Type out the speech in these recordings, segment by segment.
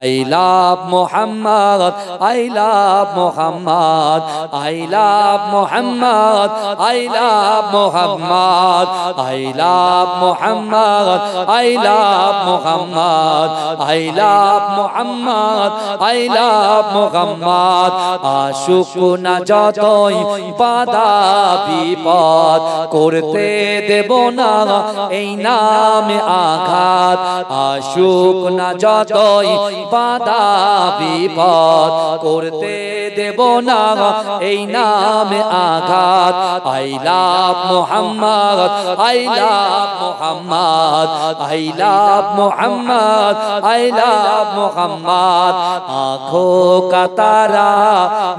I love Muhammad, I love Muhammad, I love Muhammad, I love Muhammad, I love Muhammad, I love Muhammad, I love Muhammad, I love Muhammad. Ashuk na jotoi bada bipad korte debo na ei name aghat. Ashuk na jotoi বাধা বিপদ করতে দেব না এই নামে আঘাত। I love Muhammad, I love Muhammad, I love Muhammad, I love Muhammad. आँखों का तारा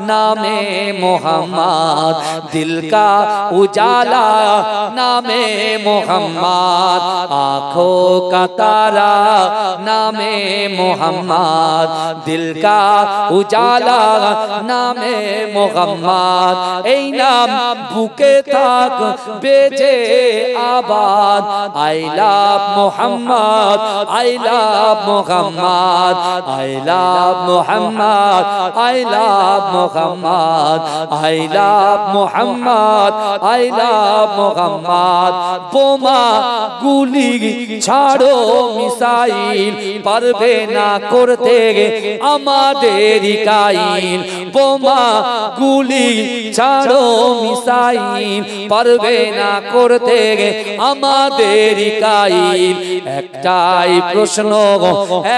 नामे मुहम्मद, दिल का उजाला नामे मुहम्मद। आँखों का तारा नामे मुहम्मद, दिल का उजाला नामे मुहम्मद। এই নাম বুকে থাক বেজে আবাদ। I love Muhammad, I love Muhammad, I love Muhammad, I love Muhammad, I love Muhammad, I love Muhammad. বোমা গুলি ছাড়ো মিসাইল পারবে না করতে আমাদের কাইল। বোমা গুলি ছাড়ো মিসাইল পারবে না করতে আমাদের কাইল। একটাই প্রশ্ন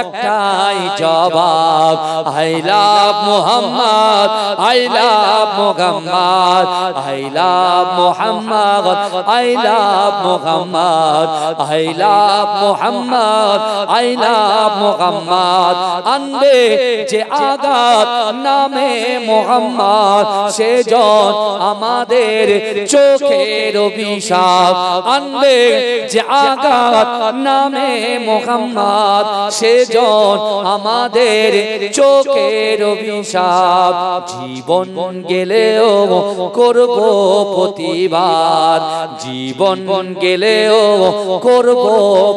একটাই জবাব। I love Muhammad, I love Muhammad, I love Muhammad, I love Muhammad, I love Muhammad, I love Muhammad. আনবে যে আঘাত নামে মুহাম্মদ সেজন আমাদের চোখের অভিশাপ। আনবে যে আঘাত নামে মুহাম্মদ সেজন আমাদের চোখের অভিশাপ। জীবন গেলেও করব প্রতিবাদ, জীবন গেলেও করব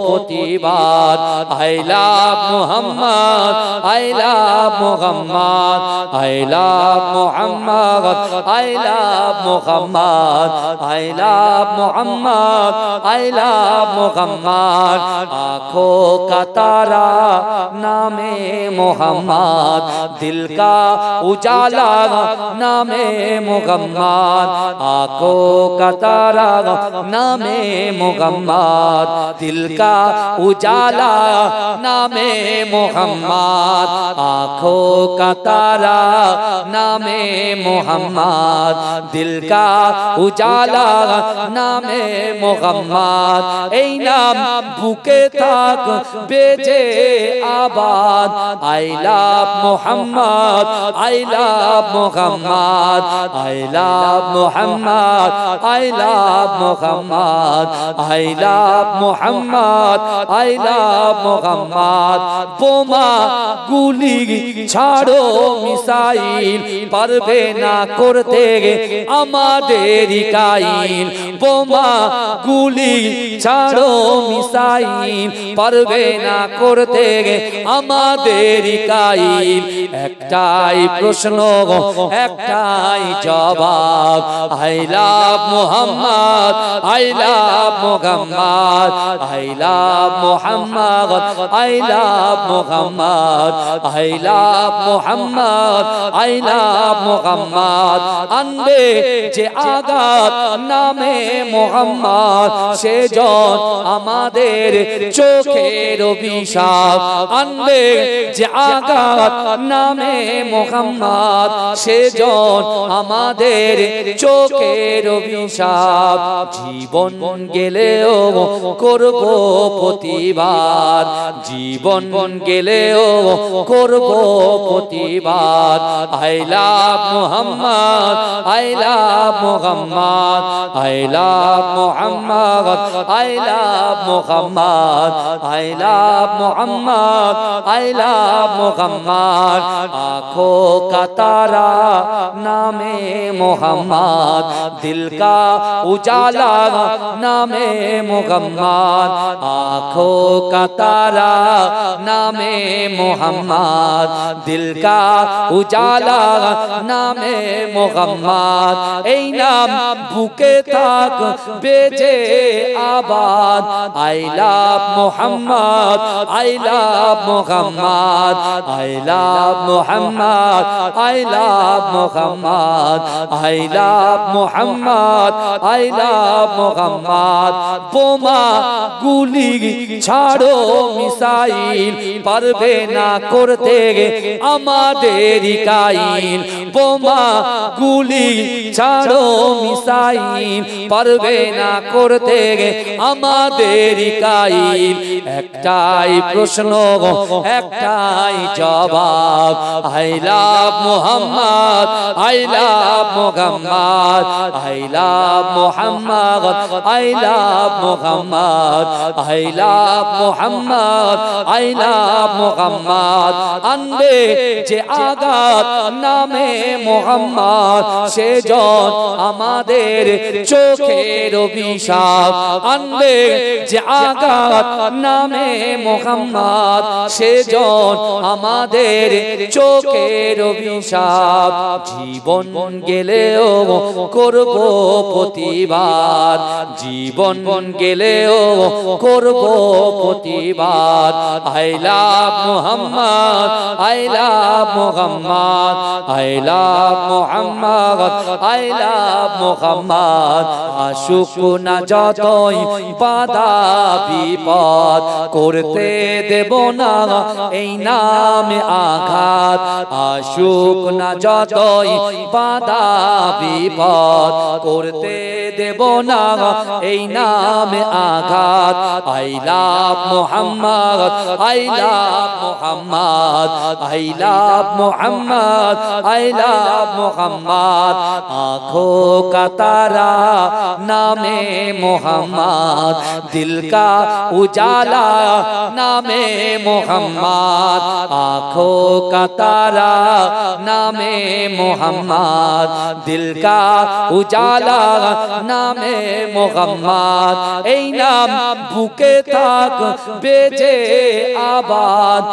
প্রতিবাদ। I love Muhammad, I love Muhammad, I love Muhammad, I love Muhammad, I love Muhammad, I love Muhammad. आँखों का तारा नामे मुहम्मद, दिल का उजाला नामे मुहम्मद। आँखों का तारा नामे मुहम्मद, दिल का उजाला नामे मुहम्मद। आँखों का तारा नामे मुहम्मद, दिल का उजाला नामे मुहम्मद। এই নাম বুকে থাক বেজে আবাদ। I love Muhammad, I love Muhammad, I love Muhammad, I love Muhammad, I love Muhammad, I love Muhammad. বোমা গুলি ছাড়ো মিসাইল পারবে না করতে আমাদের কাইল। বোমা গুলি ছাড়ো মিসাইল পারবে না করতে আমাদের কাইল। একটাই প্রশ্ন একটাই জবাব। I love Muhammad, I love Muhammad, I love Muhammad, I love Muhammad, I love Muhammad, I love Muhammad. আনবে যে আঘাত নামে মুহাম্মদ সেজন আমাদের চোখের অভিশাপ। আনবে যে আঘাত নামে মুহাম্মদ সেজন আমাদের চোখের অভিশাপ। জীবন গেলেও করব প্রতিবাদ, জীবন গেলেও করব প্রতিবাদ। I love Muhammad, I love Muhammad, I love Muhammad, I love Muhammad, I love Muhammad, I love Muhammad. आँखों का तारा नामे मोहम्मद, दिल का उजाला नामे मोहम्मद, आँखों का तारा नामे मोहम्मद, दिल का उजाला नामे मोहम्मद। ऐ नाम बुके तक बेजे आबाद। I love Muhammad, I love Muhammad, I love Muhammad, I love Muhammad, I love Muhammad, I love Muhammad। বোমা গুলি ছাড়ো মিসাইল, পারবে না করতে আমাদের কাইল। বোমা গুলি ছাড়ো মিসাইল, পারবে না করতে আমাদের কাইল। একটাই প্রশ্ন একটাই জবাব, I love Muhammad, I love Muhammad, I love Muhammad, I love Muhammad, I love Muhammad, I love Muhammad। আনবে যে আঘাত নামে মোহাম্মদ, সেজন আমাদের চোখের অভিশাপ। আনবে যে আঘাত নামে মোহাম্মদ, সেজন আমাদের চোখের অভিশাপ। জীবন গেলেও করব প্রতিবাদ, জীবন গেলেও করব প্রতিবাদ। I love Muhammad, I love Muhammad, I love Muhammad, I love Muhammad। আশুক না যতই বাধা বিপদ, করতে দেব না এই নামে আঘাত। আশুক না যতই বাধা বিপদ, করতে দেব না এই নামে আঘাত। I love Muhammad, I love Muhammad, I love Muhammad, I love Muhammad। आँखों का तारा नामे मोहम्मद, दिल का उजाला नामे मोहम्मद, आँखों का तारा नामे मोहम्मद, दिल का उजाला नामे मोहम्मद। ऐ नाम बुके तक बेजे आबाद।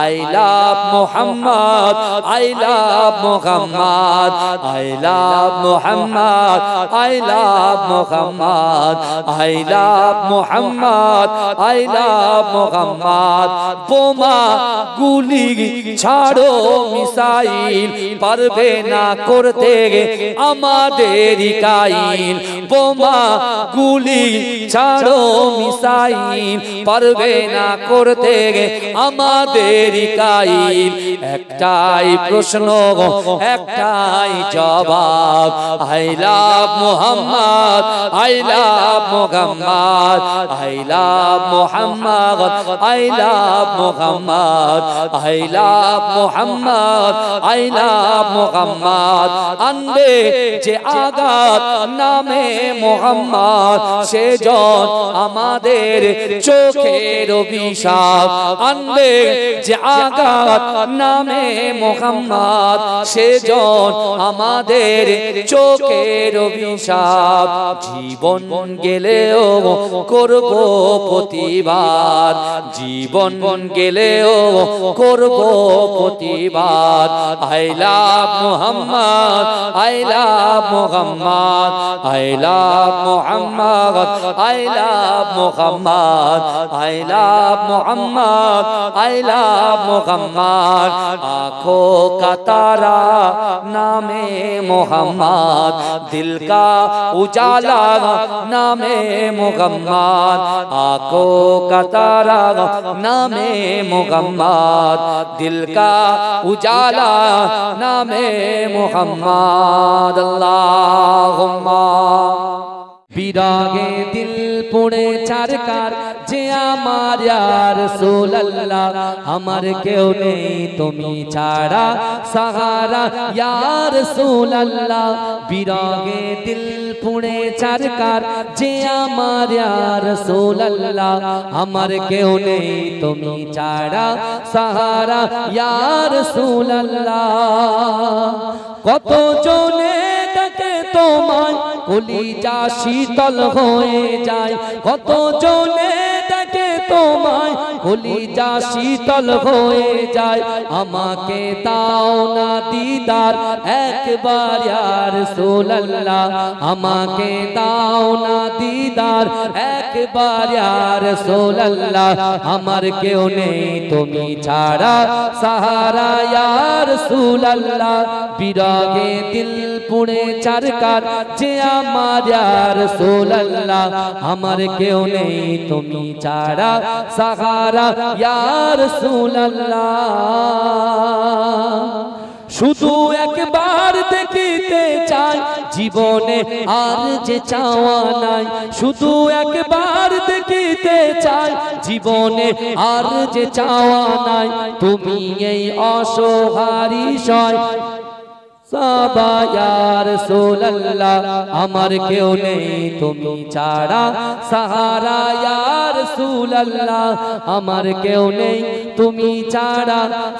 I love Muhammad, I love Muhammad, I love Muhammad, I love Muhammad, I love Muhammad, I love Muhammad। বোমা গুলি ছাড়ো মিসাইল, পারবে না করতে আমাদের কাইল। বোমা গুলি ছাড়ো মিসাইল, পারবে না করতে আমাদের কাইল। একটাই প্রশ্ন একটাই জবাব, I love Muhammad, I love Muhammad, I love Muhammad, I love Muhammad, I love Muhammad, I love Muhammad। আনবে যে আঘাত নামে মোহাম্মদ, সেজন আমাদের চোখের অভিশাপ। আনবে যে আঘাত নামে মোহাম্মদ, সেজন আমাদের চোখের অভিশাপ। জীবন গেলেও করব প্রতিবাদ, জীবন গেলেও করব প্রতিবাদ। I love Muhammad, I love Muhammad, I love Muhammad, I love Muhammad, I love Muhammad, I love Muhammad। आँखों का तारा नामे मोहम्मद, दिल का उजाला नामे मोहम्मद, आँखों का तारा नामे मोहम्मद, दिल का उजाला नामे मोहम्मद। अल्लाहुम्मा। বিরাগে দিল পড়ে চারকার, যে আমার ইয়া রাসূলুল্লাহ আমার কেউ নেই তুমি ছাড়া সাহারা ইয়া রাসূলুল্লাহ বিরহে দিল পুড়ে চারকার যে আমার ইয়া রাসূলুল্লাহ আমার কেউ নেই তুমি ছাড়া সাহারা ইয়া রাসূলুল্লাহ কত জনে ডাকে তোমায় কলিজা শীতল হয়ে যায় কত জনে ডাকে তোমায় কলিজা শীতল হয়ে যায় আমাকে দাও না দিদার একবার ইয়া রাসূলুল্লাহ আমাকে দাও না দিদার একবার ইয়া রাসূলুল্লাহ আমার কেউ নেই তুমি ছাড়া সাহারা ইয়া রাসূলুল্লাহ বিরহে দিল পুড়ে চারকার যে আমার ইয়া রাসূলুল্লাহ আমার কেউ নেই তুমি ছাড়া সাহারা ইয়া রাসূলুল্লাহ শুধু একবার দেখিতে চাই জীবনে আর যে চাওয়া নাই শুধু একবার দেখিতে চাই জীবনে আর যে চাওয়া নাই তুমি এই অসহারি সয় সাবা ইয়া রাসূলুল্লাহ আমার কেউ নেই তুমি ছাড়া সাহারা ইয়া রাসূলুল্লাহ আমার কেউ নেই তুমি ছাড়া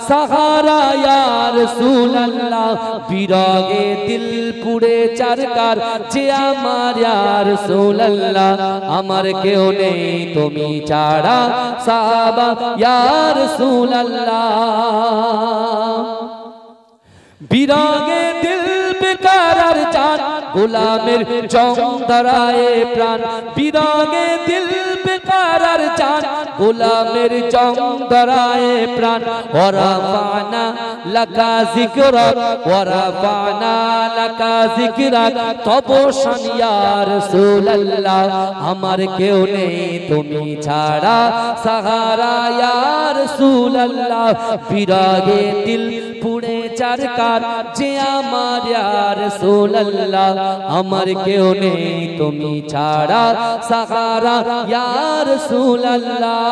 সাহারা ইয়া রাসূলুল্লাহ বিরহে দিল পুড়ে চারকার যে আমার ইয়া রাসূলুল্লাহ আমার কেউ নেই তুমি ছাড়া সাহাবা ইয়া রাসূলুল্লাহ বিরহে দিল বেকারার জান গোলামের চংদরায়ে প্রাণ বিরহে দিল বেকারার জান গোলামের চংদরায়ে প্রাণ ওরাফানা লাকা যিকরাক ওরাফানা লাকা যিকরাক তব শান ইয়া রাসূলুল্লাহ আমার কেউ নেই তুমি ছাড়া সাহারা ইয়া রাসূলুল্লাহ বিরহে দিল পুড়ে চারকার যে আমার ইয়া রাসূলুল্লাহ আমার কেউ নেই তুমি ছাড়া সাহারা ইয়া রাসূলুল্লাহ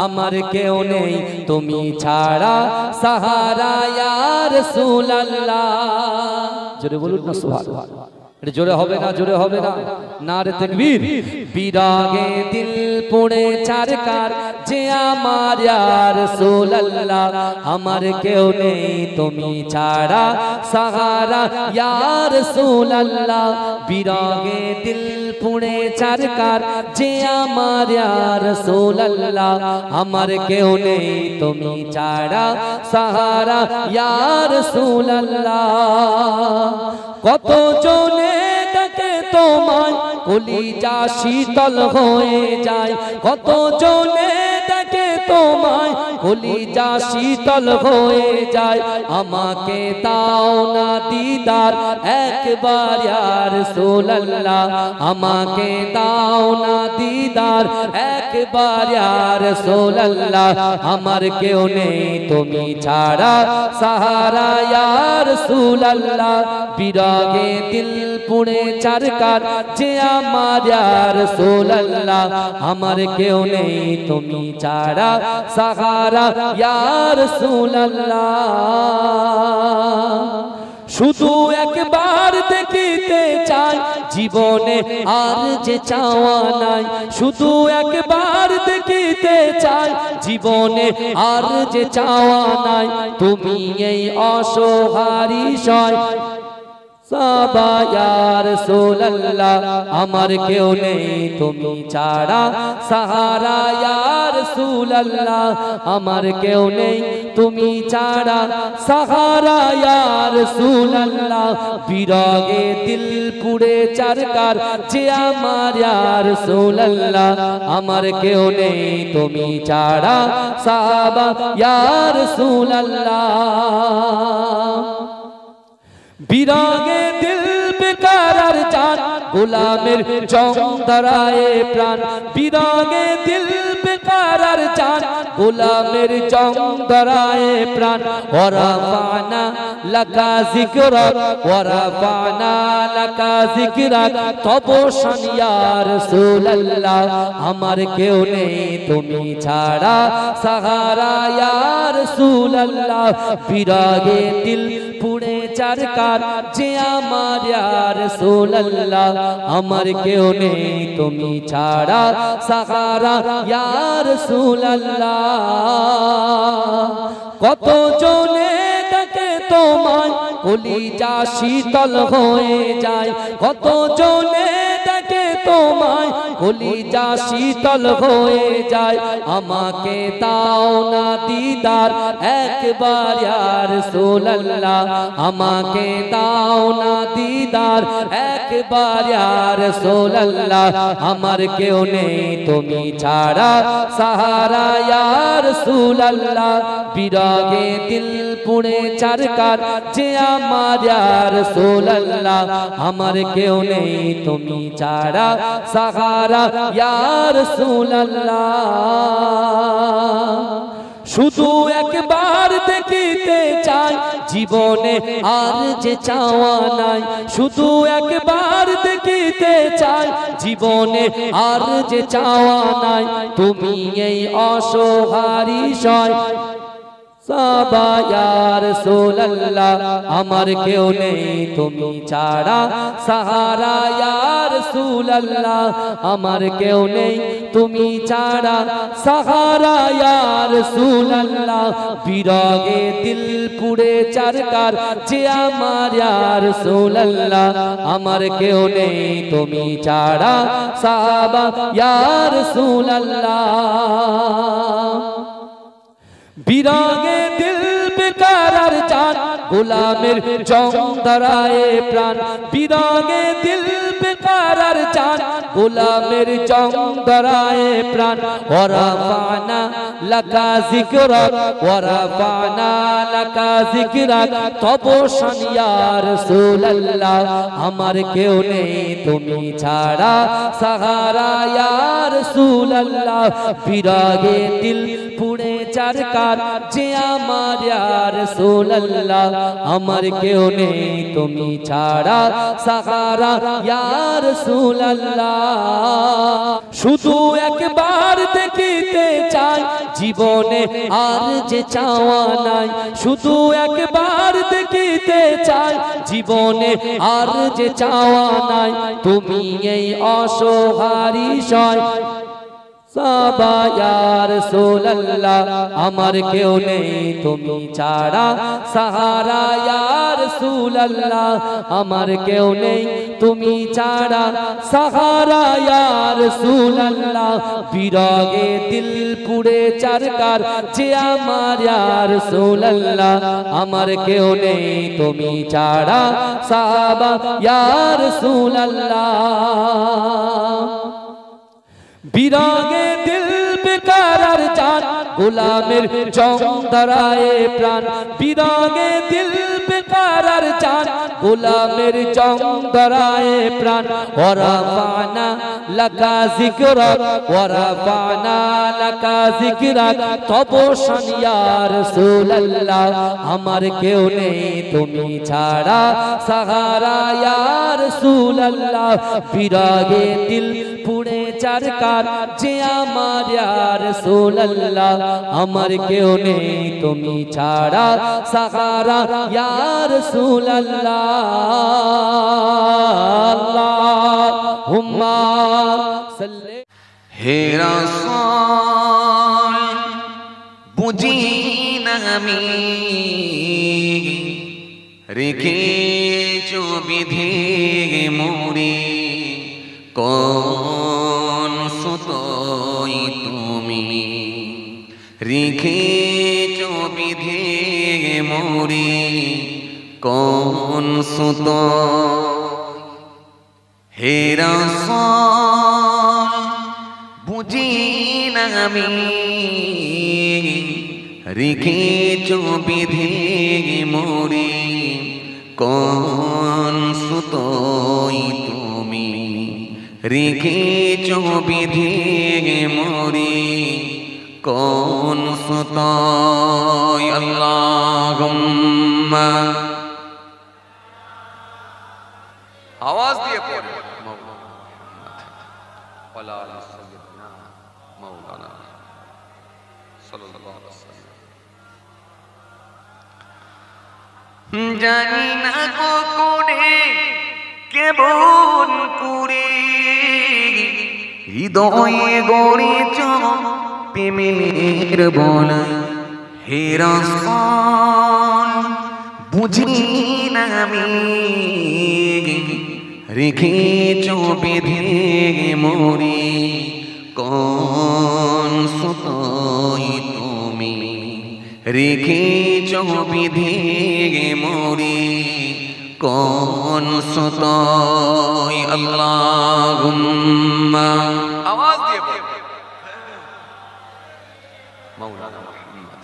আমার কেউ নেই তুমি ছাড়া সাহারা ইয়া রাসূলুল্লাহ জোরে বলুন না সুবহানাল্লাহ এটা জোরে হবে না জোরে হবে না নারে তাকবীর বিরহে দিল পুড়ে চারকার যে আমার ইয়া রাসূলুল্লাহ আমার কেউ নেই তুমি ছাড়া সাহারা ইয়া রাসূলুল্লাহ বিরহে দিল পুড়ে চারকার যে আমার ইয়া রাসূলুল্লাহ আমার কেউ নেই তুমি ছাড়া সাহারা ইয়া রাসূলুল্লাহ কত জনে ডাকে তোমায় কলিজা শীতল হয়ে যায় কত জনে ডাকে তোমায় কলিজা শীতল হয়ে যায় আমাকে দাও না দিদার একবার ইয়া রাসূলুল্লাহ আমাকে দাও না দিদার একবার ইয়া রাসূলুল্লাহ আমার কেউ নেই তুমি ছাড়া সাহারা ইয়া রাসূলুল্লাহ বিরহে দিল পুড়ে চারকার যে আমার ইয়া রাসূলুল্লাহ আমার কেউ নেই তুমি ছাড়া সাহারা ইয়া রাসূলুল্লাহ শুধু একবার দেখিতে চাই জীবনে আর যে চাওয়া নাই শুধু একবার দেখিতে চাই জীবনে আর যে চাওয়া নাই তুমি এই অসহারি সয় সাবা ইয়া রাসূলুল্লাহ আমার কেউ নেই তুমি ছাড়া সাহারা ইয়া রাসূলুল্লাহ আমার কেউ নেই তুমি ছাড়া সাহারা ইয়া রাসূলুল্লাহ বিরহে দিল পুড়ে চারকার যে আমার ইয়া রাসূলুল্লাহ আমার কেউ নেই তুমি ছাড়া সাহাবা ইয়া রাসূলুল্লাহ বিরহে দিল বেকারার জান গোলামের চংদরায়ে প্রাণ বিরহে দিল বেকারার জান গোলামের জং ধরায় প্রাণ ওয়ারাফানা লাকা যিকরাক ওয়ারাফানা লাকা যিকরাক তব শান ইয়া রাসূলুল্লাহ আমার কেউ নেই তুমি ছাড়া সাহারা ইয়া রাসূলুল্লাহ বিরাগে দিল পুড়ে চারকার যে আমার ইয়া রাসূলুল্লাহ আমার কেউ নেই তুমি ছাড়া সাহারা ইয়া রাসূলুল্লাহ কত জনে ডাকে তোমায় কলিজা শীতল হয়ে যায় কত জনে ডাকে তোমায় কলিজা শীতল হয়ে যায় আমাকে দাও না দিদার একবার ইয়া রাসূলুল্লাহ আমাকে দাও না দিদার একবার ইয়া রাসূলুল্লাহ আমার কেউ নেই তুমি ছাড়া সাহারা ইয়া রাসূলুল্লাহ বিরাগে দিল পুড়ে চারকার যে আমার ইয়া রাসূলুল্লাহ আমার কেউ নেই তুমি ছাড়া সাহারা ইয়া রাসূলুল্লাহ শুধু একবার দেখিতে চাই জীবনে আর যে চাওয়া নাই শুধু একবার দেখিতে চাই জীবনে আর যে চাওয়া নাই তুমি এই অসহারি সয় সাবা ইয়া রাসূলুল্লাহ আমার কেউ নেই তুমি ছাড়া সাহারা ইয়া রাসূলুল্লাহ আমার কেউ নেই তুমি ছাড়া সাহারা ইয়া রাসূলুল্লাহ বিরাগে দিল পুড়ে চারকার যে আমার ইয়া রাসূলুল্লাহ আমার কেউ নেই তুমি ছাড়া সাহাবা ইয়া রাসূলুল্লাহ বিরাগে দিল বেকারার জান গোলামের জং ধরায় প্রাণ বিরাগে দিল বেকারার জান গোলামের জং ধরায় প্রাণ ওয়ারাফানা লাকা যিকরাক ওয়ারাফানা লাকা যিকরাক তব শান ইয়া রাসূলুল্লাহ আমার কেউ নেই তুমি ছাড়া সাহারা ইয়া রাসূলুল্লাহ বিরাগে দিল পুড়ে চারকার যে আমার ইয়া রাসূলুল্লাহ আমার কেউ নেই তুমি ছাড়া সাহারা ইয়া রাসূলুল্লাহ শুধু একবার দেখিতে চাই জীবনে আর যে চাওয়া নাই শুধু একবার দেখিতে চাই জীবনে আর যে চাওয়া নাই তুমি এই অসহারি সয় সাবা ইয়া রাসূলুল্লাহ আমার কেউ নেই তুমি ছাড়া সাহারা ইয়া রাসূলুল্লাহ আমার কেউ নেই তুমি ছাড়া সাহারা ইয়া রাসূলুল্লাহ বিরাগে দিল পুড়ে চারকার যে আমার ইয়া রাসূলুল্লাহ আমার কেউ নেই তুমি ছাড়া সাহাবা ইয়া রাসূলুল্লাহ বিরাগে দিল বেকারার জান গোলামের জং ধরায় প্রাণ বিরাগে দিল বেকারার জান গোলামের জং ধরায় প্রাণ ওয়ারাফানা লাকা যিকরাক ওয়ারাফানা লাকা যিকরাক তব শান ইয়া রাসূলুল্লাহ আমার কেউ নেই তুমি ছাড়া সাহারা ইয়া রাসূলুল্লাহ বিরাগে দিল পুড়ে চারকার যে আমার ইয়া রাসূলুল্লাহ আমার কেউ নেই তুমি ছাড়া সাহারা ইয়া রাসূলুল্লাহ আল্লাহুম্মা সাল্লি হে রাসূল বুঝি না আমি রেখেছো বিধি মোরে কোন সুতোই তুমি রেখেছো বিধি মোরে কোন সুতো হে রাসূল বুঝি না আমি রেখেছো বিধি মোরে কোন সুতোই তুমি রেখেছো বিধি মোরে কোন সুতোয় আল্লাহুম্মা আওয়াজ দিয়ে পড়ে ওয়ালা আলি সাইয়্যিদিনা মাওলানা সাল্লাল্লাহু আলাইহি ওয়াসাল্লাম। জানি না গো কোনে কেমন করে হৃদয়ে গড়েছ প্রেমের বলা, হে রাসূল বুঝি না আমি রেখেছ বেঁধে মোরে কোন সুতোয় তুমি রেখেছ বেঁধে মোরে কোন সুতোয় আল্লাহুম্মা আওয়াজ দিয়ে মাওলানা মুহাম্মদ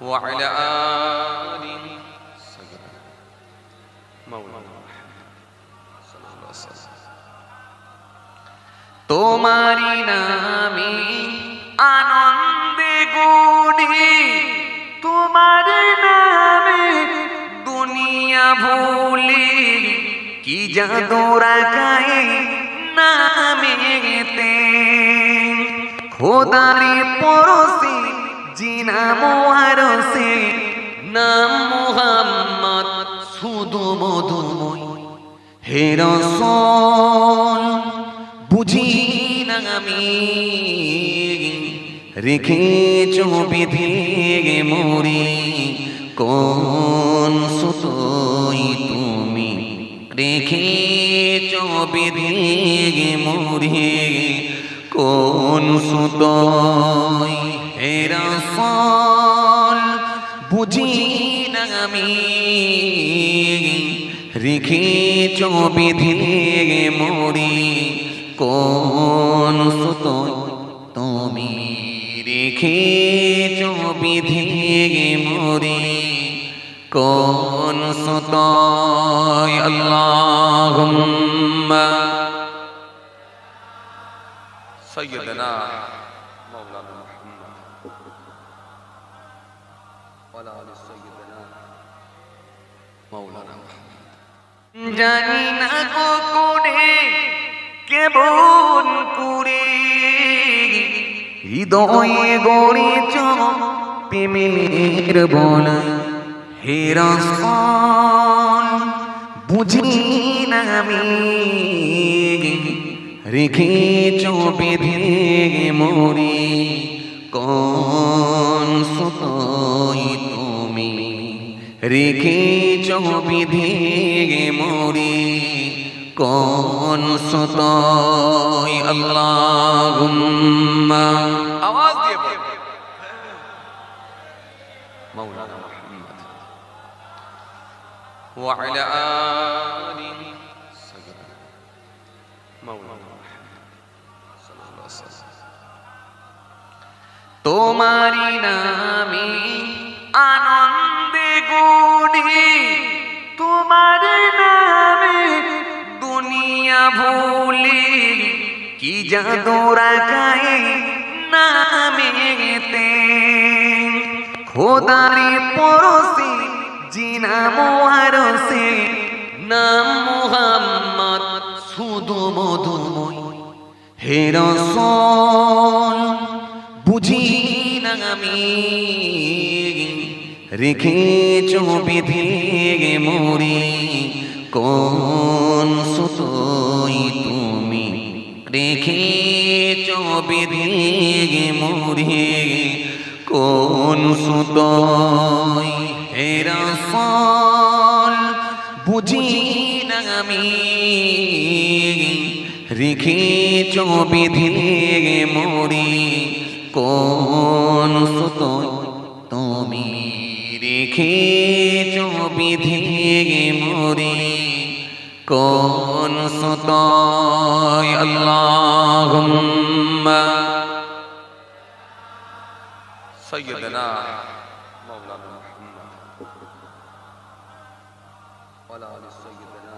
ওয়া আলা আলি সাইয়্যিদিনা মাওলানা সাল্লাল্লাহু আলাইহি ওয়াসাল্লাম। তোমারি নামে আনন্দে গুড়ি, তোমার নামে দুনিয়া ভুলি, কি জাদু রাখায় নামেতে খোদারি পরশে জিনা মোয়ারসে নাম মুহাম্মদ শুধু মধুময়, হে রাসূল বুঝি না আমি রেখেছ বেঁধে মোরে কোন সুতোয় তুমি রেখেছ বেঁধে মোরে কোন সুতোয়, হে রাসূল বুঝি না আমি রেখেছ বেঁধে মোরে কোন সুতোয় তুমি রেখেছ বেঁধে মোরে কোন সুতোয় আল্লাহুম্মা সাইয়্যিদিনা মাওলানা মুহাম্মদ ওয়ালা আলি সাইয়্যিদিনা মাওলানা মুহাম্মদ। জানি না গো কোনে কেমন করে হৃদয়ে গড়েছ প্রেমের বলা, হে রাসূল বুঝি না আমি রেখেছ বেঁধে মোরে কোন সুতোয় তুমি রেখেছ বেঁধে মোরে কোন সুতোয় আল্লাহুম্মা আওয়াজ দিয়ে বল মাওলানা মুহাম্মদ ওয়া আলা আলি সাইয়্যিদিনা মাওলানা সাল্লাল্লাহু আলাইহি ওয়াসাল্লাম। তোমারি নামে আনন্দে গুড়ি, তোমার নামে দুনিয়া ভুলি, কি জাদু রাখায় নামেতে খোদারি পরশে জিনা মোয়ারসে নাম মুহাম্মদ শুধু মধুময়, হে রাসূল বুঝি না আমি রেখেছ বেঁধে মোরে কোন সুতোয় তুমি রেখেছ বেঁধে মোরে কোন সুতোয়, হে রাসূল বুঝি না আমি রেখেছ বেঁধে মোরে কোন সুতোয় তুমি রেখেছ বেঁধে মোরে কোন সুতোয় আল্লাহুম্মা সাইয়্যিদিনা মাওলানা মুহাম্মদ ওয়ালা আলি সাইয়্যিদিনা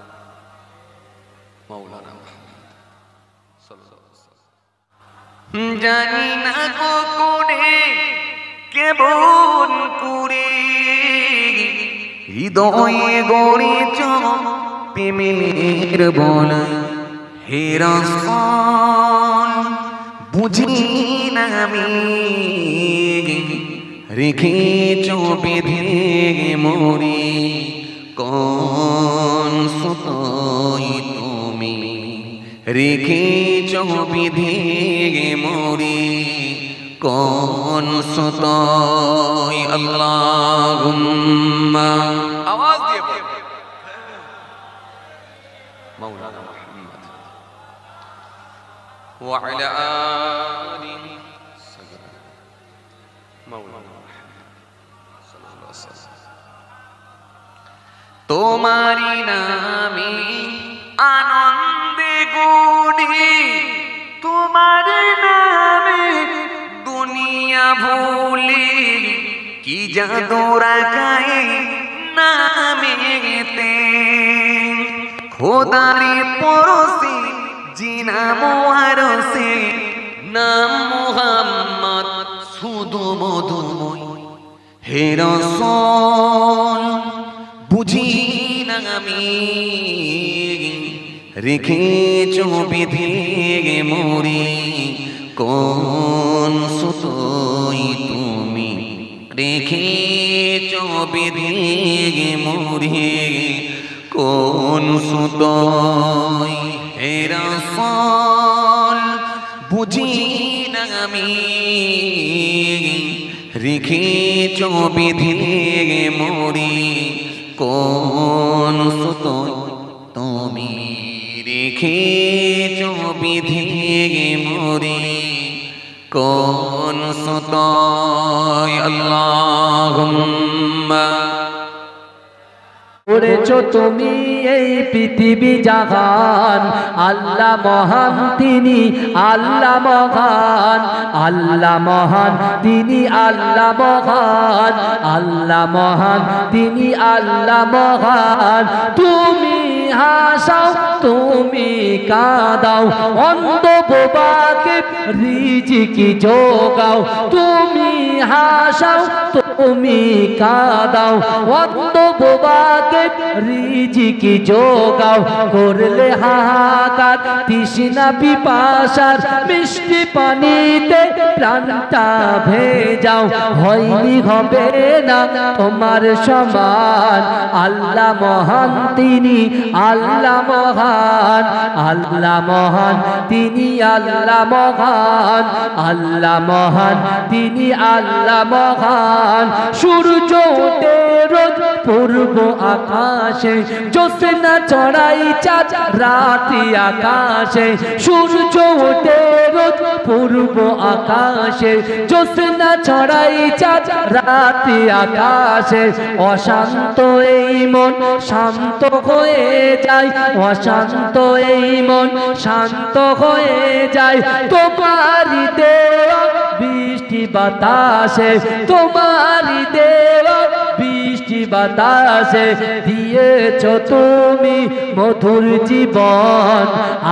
মাওলানা মুহাম্মদ সাল্লাল্লাহু আলাইহি ওয়াসাল্লাম। জানি না গো করে কেমন করে হৃদয়ে গড়েছ প্রেমের বলা হে রাসূল বুঝি না আমি রেখেছ বেঁধে মোরে কোন সুতোয় তুমি রেখেছ বেঁধে মোরে কোন সুতোয় আল্লাহুম্মা আওয়াজ দিয়ে বল মাওলানা মুহাম্মদ ওয়া আলা আলি মাওলানা তোমারি নামে আনন্দে গুনি তোমারি নামে দুনিয়া ভুলি কি জাদু রাখায় নামেতে খোদারি পরশে জিনা মোয়ারসে নাম মুহাম্মদ শুধু মধুময় হে রাসূল বুঝি না আমি রেখেছ বেঁধে মোরে কোন সুতোয় তুমি রেখেছ বেঁধে মোরে কোন সুতোয় হে রাসূল বুঝি না আমি রেখেছ বেঁধে মোরে কোন সুতোয় তুমি রেখেছ বেঁধে মোরে কোন সুতোয় আল্লাহুম্মা করেছো তুমি এই পৃথিবী জাহান আল্লাহ মহান তিনি আল্লাহ মহান আল্লাহ মহান তিনি আল্লাহ মহান আল্লাহ মহান তিনি আল্লাহ মহান তুমি হাসাও তুমি কাঁদাও অন্ধ বোবাকে রিজিকি যোগাও তুমি হাসাও তুমি কাঁদাও অন্ধ বোবাকে রিজিকি যোগাও করলে হাহাকার তৃষ্ণা পিপাসার মিষ্টি পানিতে প্রাণটা ভেজাও হয়নি হবে না তোমার সমান আল্লাহ মহান তিনি আল্লাহ মহান আল্লাহ মহান তিনি আল্লাহ মহান আল্লাহ মহান তিনি আল্লাহ মহান সূর্য ওঠে রোজ পূর্ব আকাশে জ্যোৎস্না চড়াই চাঁদ রাতি আকাশে সূর্য ওঠে রোজ পূর্ব আকাশে জ্যোৎস্না ছড়াই চাঁদ রাতি আকাশে অশান্ত এই মন শান্ত হয়ে যায় অশান্ত এই মন শান্ত হয়ে যায় তোমারই দেওয়া বৃষ্টি বাতাসে তোমারই দেওয়া বৃষ্টি বাতাসে দিয়েছ তুমি মধুর জীবন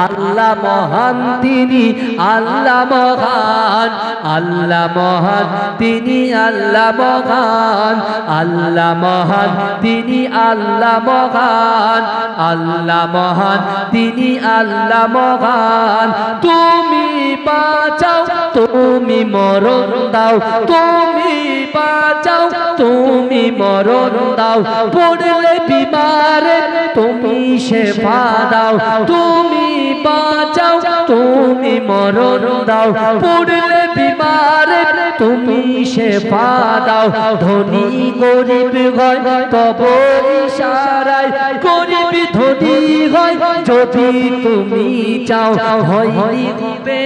আল্লাহ মহান তিনি আল্লাহ মহান আল্লাহ মহান তিনি আল্লাহ মহান আল্লাহ মহান তিনি আল্লাহ মহান আল্লাহ মহান তিনি আল্লাহ মহান তুমি বাঁচাও তুমি মরণ দাও তুমি বাঁচাও তুমি মরণ দাও পড়লে বিমারে তুমি শেফা দাও তুমি বাঁচাও তুমি মরণ দাও পড়লে বিমারে তুমি শেফা দাও ধনী গরিব হয় তব ইশারায় গরিব ধনী হয় যদি তুমি চাও হয়নি হবে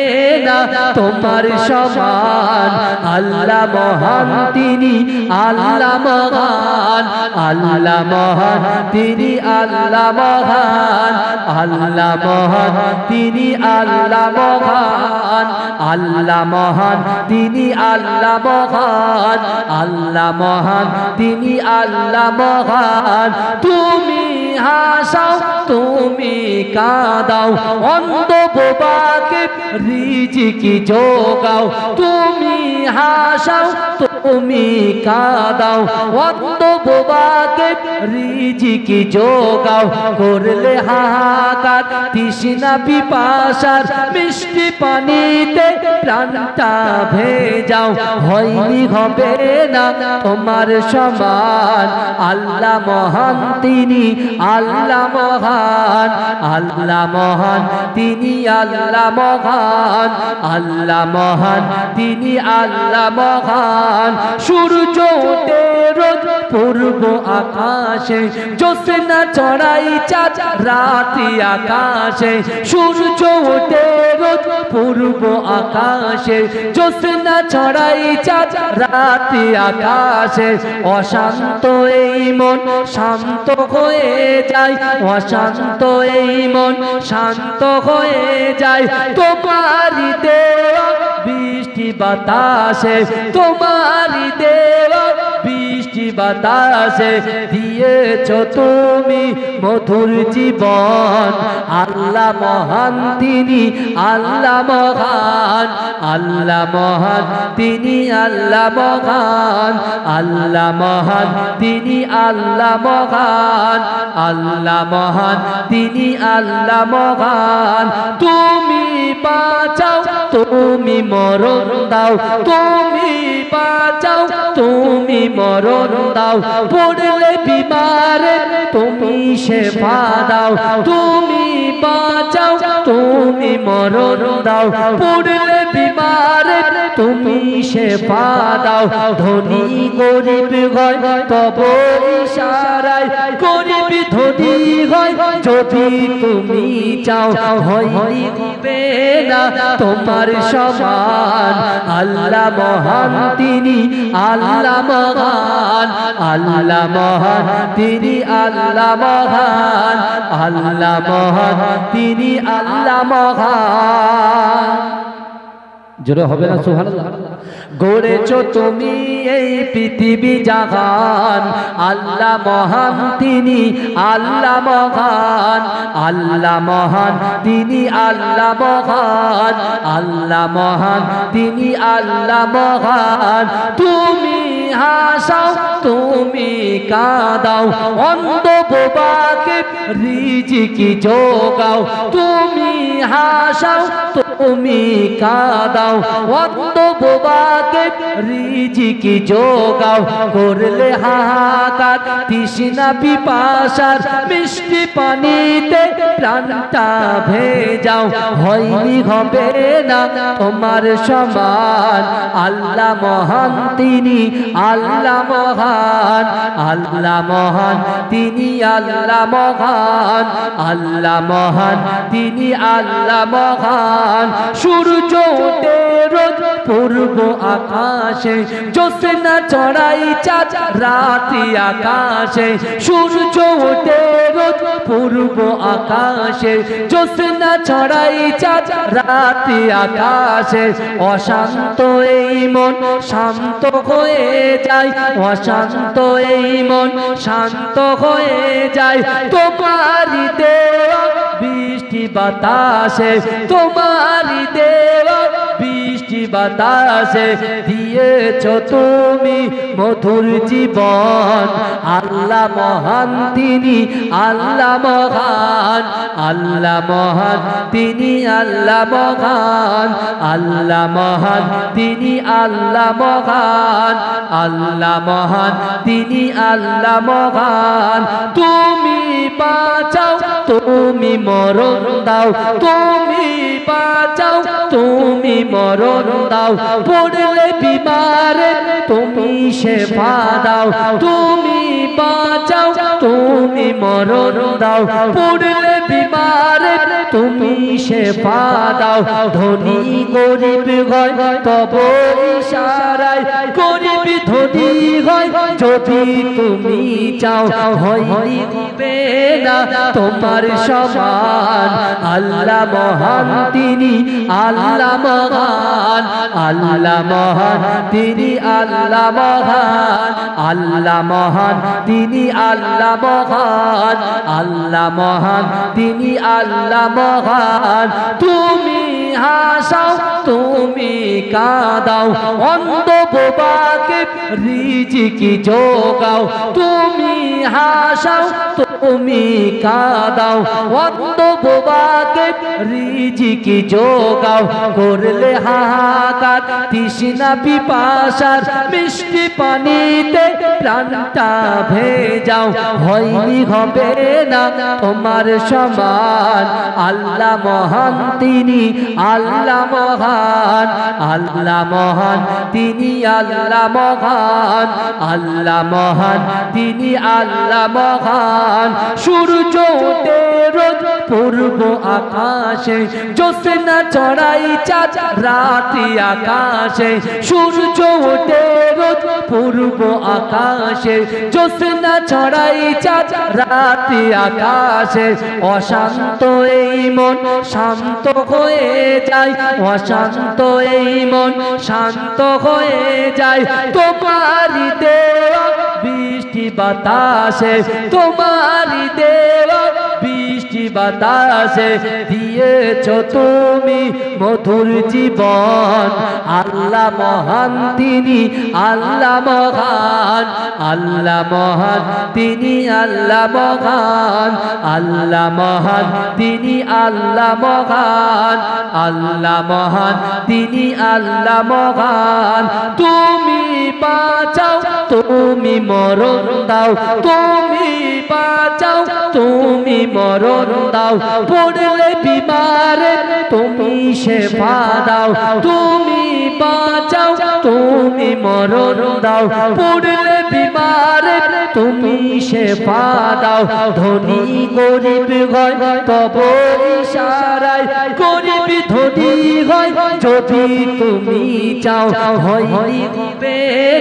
না তোমার সমান আল্লাহ মহান তিনি আল্লাহ মহান আল্লাহ মহান তিনি আল্লাহ মহান আল্লাহ মহান তিনি আল্লাহ মহান আল্লাহ মহান তিনি আল্লাহ মহান আল্লাহ মহান তিনি আল্লাহ মহান তুমি হাসাও তুমি কাঁদাও অন্ধ বোবাকে রিজিকি যোগাও তুমি হাসাও তুমি কাঁদাও অন্ধ বোবাকে রিজিকি যোগাও করলে হাহাকার তৃষ্ণা পিপাসার মিষ্টি পানিতে প্রাণটা ভেজাও হয়নি হবে না তোমার সমান আল্লাহ মহান তিনি আল্লাহ মহান আল্লাহ মহান তিনি আল্লাহ মহান আল্লাহ মহান তিনি আল্লাহ মহান সূর্য ওঠে রোজ পূর্ব আকাশে জ্যোৎস্না চড়াই চাঁদ রাতি আকাশে সূর্য ওঠে রোজ পূর্ব আকাশে জ্যোৎস্না চড়াই চাঁদ রাতি আকাশে অশান্ত এই মন শান্ত হয়ে যায় অশান্ত এই মন শান্ত হয়ে যায় তোমারই দেওয়া বৃষ্টি বাতাসে তোমারই দেওয়া বৃষ্টি বাতাসে দিয়েছ তুমি মধুর জীবন আল্লাহ মহান তিনি আল্লাহ মহান আল্লাহ মহান তিনি আল্লাহ মহান আল্লাহ মহান তিনি আল্লাহ মহান আল্লাহ মহান তিনি আল্লাহ মহান তুমি বাঁচাও তুমি মরণ দাও তুমি বাঁচাও তুমি মরণ দাও পড়লে বিমারে তুমি শেফা দাও তুমি বাঁচাও তুমি মরণ দাও পড়লে বিমারে তুমি শেফা দাও ধনী গরিব হয় তব ইশারায় গরিব ধনী হয় যদি তুমি চাও হয়নি হবে না তোমার সমান আল্লাহ মহান তিনি আল্লাহ মহান আল্লাহ মহান তিনি আল্লাহ মহান আল্লাহ মহান তিনি আল্লাহ মহান জোরে হবে না সুবহানাল্লাহ গড়েছো তুমি এই পৃথিবী জাহান আল্লাহ মহান তিনি আল্লাহ মহান আল্লাহ মহান তিনি আল্লাহ মহান আল্লাহ মহান তিনি আল্লাহ মহান তুমি হাসাও তুমি কাঁদাও অন্ধ বোবাকে রিজিকি যোগাও তুমি হাসাও তুমি কাঁদাও অন্ধ বোবাকে রিজিকি যোগাও করলে হাহাকার তৃষ্ণা পিপাসার মিষ্টি পানিতে প্রাণটা ভেজাও হয়নি হবে না তোমার সমান আল্লাহ মহান তিনি আল্লাহ মহান আল্লাহ মহান তিনি আল্লাহ মহান আল্লাহ মহান তিনি আল্লাহ মহান সূর্য ওঠে রোজ পূর্ব আকাশে জ্যোৎস্না চড়াই চাঁদ রাতি আকাশে সূর্য ওঠে রোজ পূর্ব আকাশে জ্যোৎস্না চড়াই চাঁদ রাতি আকাশে অশান্ত এই মন শান্ত হয়ে যায় অশান্ত এই মন শান্ত হয়ে যায় তোমারই দেওয়া বৃষ্টি বাতাসে তোমারই দেওয়া বৃষ্টি বাতাসে দিয়েছ তুমি মধুর জীবন আল্লাহ মহান তিনি আল্লাহ মহান আল্লাহ মহান তিনি আল্লাহ মহান আল্লাহ মহান তিনি আল্লাহ মহান আল্লাহ মহান তিনি আল্লাহ মহান তুমি বাঁচাও তুমি মরণ দাও তুমি বাঁচাও তুমি মরণ দাও পড়লে বিমারে তুমি শেফা দাও তুমি বাঁচাও তুমি মরণ দাও পড়লে বিমারে তুমি শেফা দাও ধনী গরিব হয় তব ইশারায় গরিব ধনী হয় যদি তুমি চাও হইবে না তোমার সমান আল্লাহ মহান তিনি আল্লাহ মহান আল্লাহ মহান তিনি আল্লাহ মহান আল্লাহ মহান তিনি আল্লাহ মহান আল্লাহ মহান তিনি আল্লাহ মহান তুমি হাসাও তুমি কাঁদাও অন্ধ বোবাকে রিজিকি যোগাও তুমি হাসাও তুমি কাঁদাও অন্ধ বোবাকে রিজিকি যোগাও করলে হাহাকার তৃষ্ণা পিপাসার মিষ্টি পানিতে প্রাণটা ভেজাও হয়নি হবে না তোমার সমান আল্লাহ মহান তিনি আল্লাহ মহান আল্লাহ মহান তিনি আল্লাহ মহান আল্লাহ মহান তিনি আল্লাহ মহান সূর্য ওঠে রোজ পূর্ব আকাশে জ্যোৎস্না চড়াই চাঁদ রাতি আকাশে সূর্য ওঠে রোজ পূর্ব আকাশে জ্যোৎস্না চড়াই চাঁদ রাতি আকাশে অশান্ত এই মন শান্ত হয়ে যায় অশান্ত এই মন শান্ত হয়ে যায় তোমারই দেওয়া বৃষ্টি বাতাসে তোমারই দেওয়া বৃষ্টি বাতাসে দিয়েছ তুমি মধুর জীবন আল্লাহ মহান তিনি আল্লাহ মহান আল্লাহ মহান তিনি আল্লাহ মহান আল্লাহ মহান তিনি আল্লাহ মহান আল্লাহ মহান তিনি আল্লাহ মহান তুমি বাঁচাও তুমি মরণ দাও তুমি বাঁচাও তুমি মরণ দাও পড়লে বিমারে তুমি শেফা দাও তুমি বাঁচাও তুমি মরণ দাও পড়লে বিমারে তুমি শেফা দাও ধনী গরিব হয় তব ইশারায় গরিব ধনী হয় যদি তুমি চাও হইবে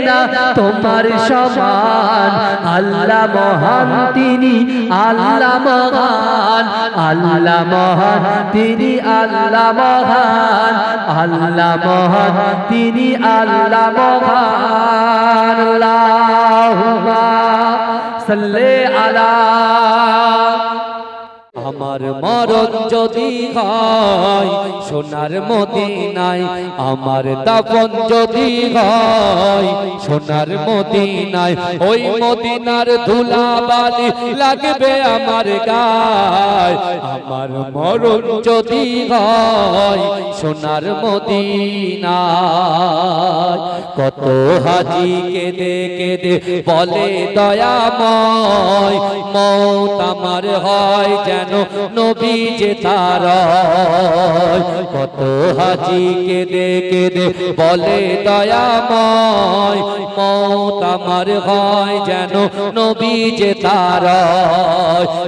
না তোমার সমান আল্লাহ মহান তিনি আল্লাহ মহান আল্লাহ মহান তিনি আল্লাহ মহান আল্লাহ মহান তিনি আল্লাহ মহান আল্লাহুম্মা সাল্লি আলা আমার মরণ যদি হয় সোনার মদিনায় আমার দাফন যদি হয় সোনার মদিনায় ওই মদিনার ধুলাবালি লাগবে আমার গায় আমার মরণ যদি হয় সোনার মদিনায় কত হাজি কেঁদে কেঁদে বলে দয়াময় মওত আমার হয় যেন নবী যে তার কত হাজি কেঁদে কেঁদে বলে দয়াময় মওত আমার হয় যেন নবী যে তার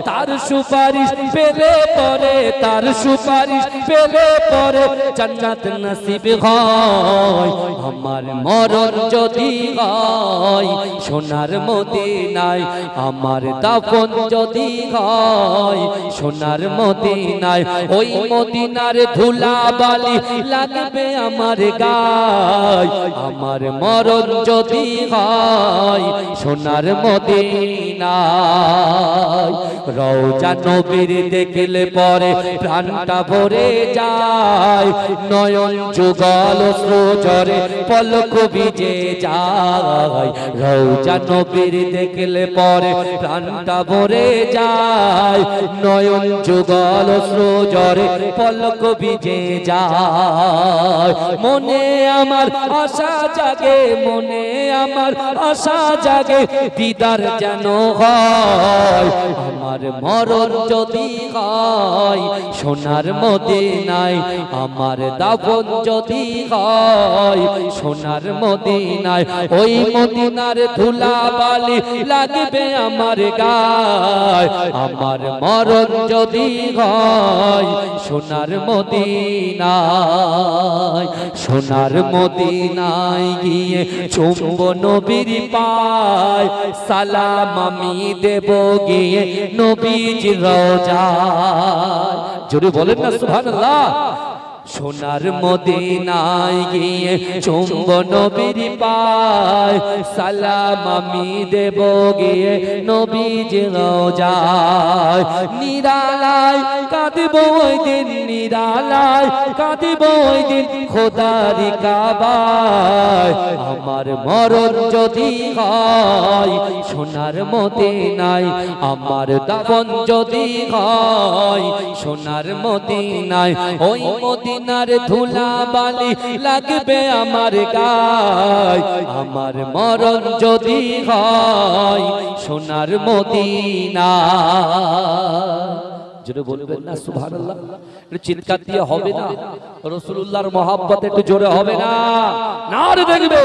তার সুপারিশ পেলে পরে তার সুপারিশ পেলে পরে জান্নাত নসিব হয় আমার মরণ যদি হয় সোনার মদিনায় আমার দাফন যদি হয় সোনার মদিনায় ওই মদিনার ধুলাবালি লাগবে আমার গায় আমার মরণ যদি হয় সোনার মদিনায় রওজা নবীর দেখলে পরে প্রাণটা ভরে যায় নয়ন যুগল অশ্রুঝরে পলক ভিজে যায় রওজা নবীর দেখলে পরে প্রাণটা ভরে যায় নয়ন যুগল অশ্রুঝরে পলক ভিজে যায় মনে আমার আশা জাগে মনে আমার আশা জাগে দিদার যেন হয় আমার মরণ যদি হয় সোনার মদিনায় আমার দাফন যদি হয় সোনার মদিনায় ওই মদিনার ধুলাবালি লাগবে আমার গায় আমার মরণ যদি হয় সোনার মদিনায় সোনার মদিনায় গিয়ে চুম্ব নবীর পায় পায় সালাম আমি দেব গিয়ে নবীজির রওজায়। জোরে বলেন না সুবহানাল্লাহ। সোনার মদিনায় গিয়ে চুম্ব নবীর পায় সালাম আমি দেব গিয়ে নবীজির রওজায়। নিরালায় কাঁদব ওই দিন, নিরালায় কাঁদব ওই দিন খোদার কাবায়। আমার মরণ যদি হয় সোনার মদিনায়, আমার দাফন যদি হয় সোনার মদিনায়, ওই মদিনার ধুলা বালি লাগবে আমার গায়। আমার মরণ যদি হয় সোনার মদিনায়। জোরে বলবেন না সুবহানাল্লাহ। একটু চিৎকার দিয়ে হবে না? রাসূলুল্লাহর মহব্বত একটু জোরে হবে না? নারে দেখবে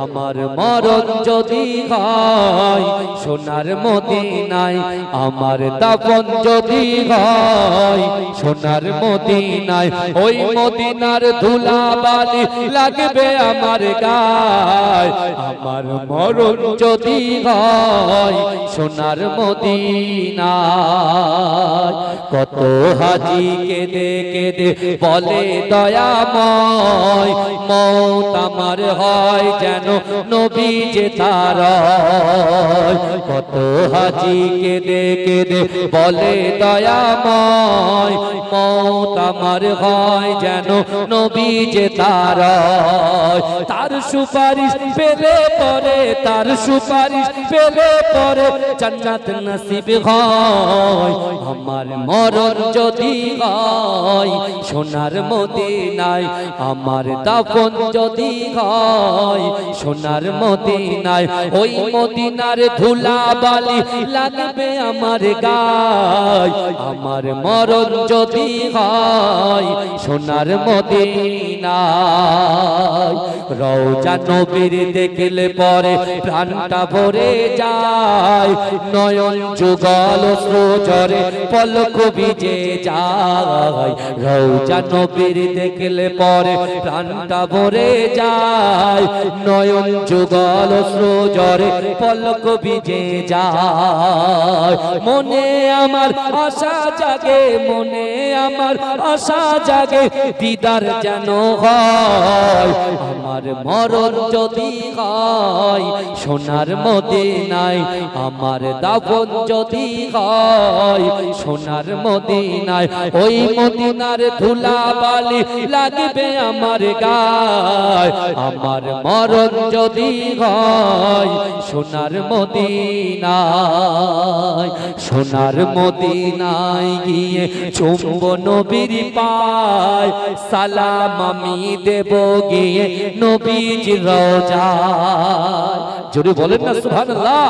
আমার মরণ যদি হয় সোনার মদিনায়, আমার দাফন যদি হয় সোনার মদিনায়, ওই মদিনার ধুলা বালি লাগবে আমার গায়। আমার মরণ যদি হয় সোনার মদিনায়। কত হাজি কেঁদে কেঁদে বলে দয়াময়, মওত আমার হয় যেন নবী যে তার। কত হাজি কেঁদে কেঁদে বলে দয়াময়, মওত আমার হয় যেন নবী যে তার। তার সুপারিশ পেলে পরে, তার সুপারিশ পেলে পরে জান্নাত নসিব হয়। আমার মরণ যদি হয় সোনার মদিনায়, আমার দাফন যদি হয় সোনার মদিনায়, ওই মদিনার ধুলা বালি লাগবে আমার গায়। আমার মরণ যদি হয় সোনার মদিনায়। রওজা নবীর দেখলে পরে প্রাণটা ভরে যায়, নয়ন যুগল অশ্রুঝরে পলক ভিজে যায়। রওজা নবীর দেখলে পরে প্রাণটা ভরে যায়, নয়ন যুগল অশ্রুঝরে পলক ভিজে যায়। মনে আমার আশা জাগে, মনে আমার আশা জাগে দিদার যেন হয়। আমার মরণ যদি হয় সোনার মদিনায়, আমার দাফন যদি হয় সোনার মদিনায়, ওই মদিনার ধুলা বালি লাগবে আমার গায়। আমার মরণ যদি হয় সোনার মদিনায়। সোনার মদিনায় গিয়ে চুম্ব নবীর পায় সালাম আমি দেব গিয়ে নবীজির রওজায়। জোরে বলেন না সুবহানাল্লাহ।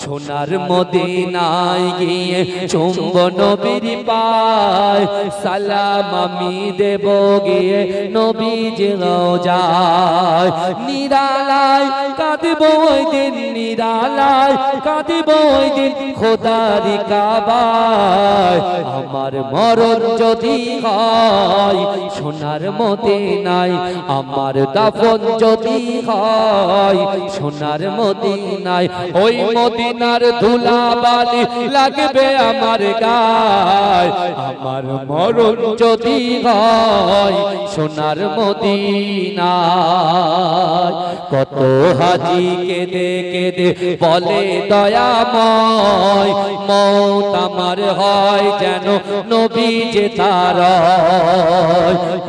সোনার মদিনায় গিয়ে চুম্ব নবীর পায় সালাম আমি দেব গিয়ে নবীজির রওজায়। নিরালায় কাঁদব ওই দিন, নিরালায় কাঁদব ওই দিন খোদার কাবায়। আমার মরণ যদি হয় সোনার মদিনায়, আমার দাফন যদি হয় সোনার মদিনায়, ওই মদিনার ধুলা বালি লাগবে আমার গায়। আমার মরণ যদি হয় সোনার মদিনায়। কত হাজি কেঁদে কেঁদে বলে দয়াময়, মওত আমার হয় যেন নবী যে তার।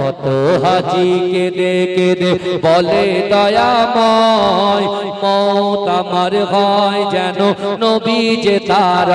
কত হাজি কেঁদে কেঁদে বলে দয়াময়, মওত আমার হয় যেন নবী যে তার।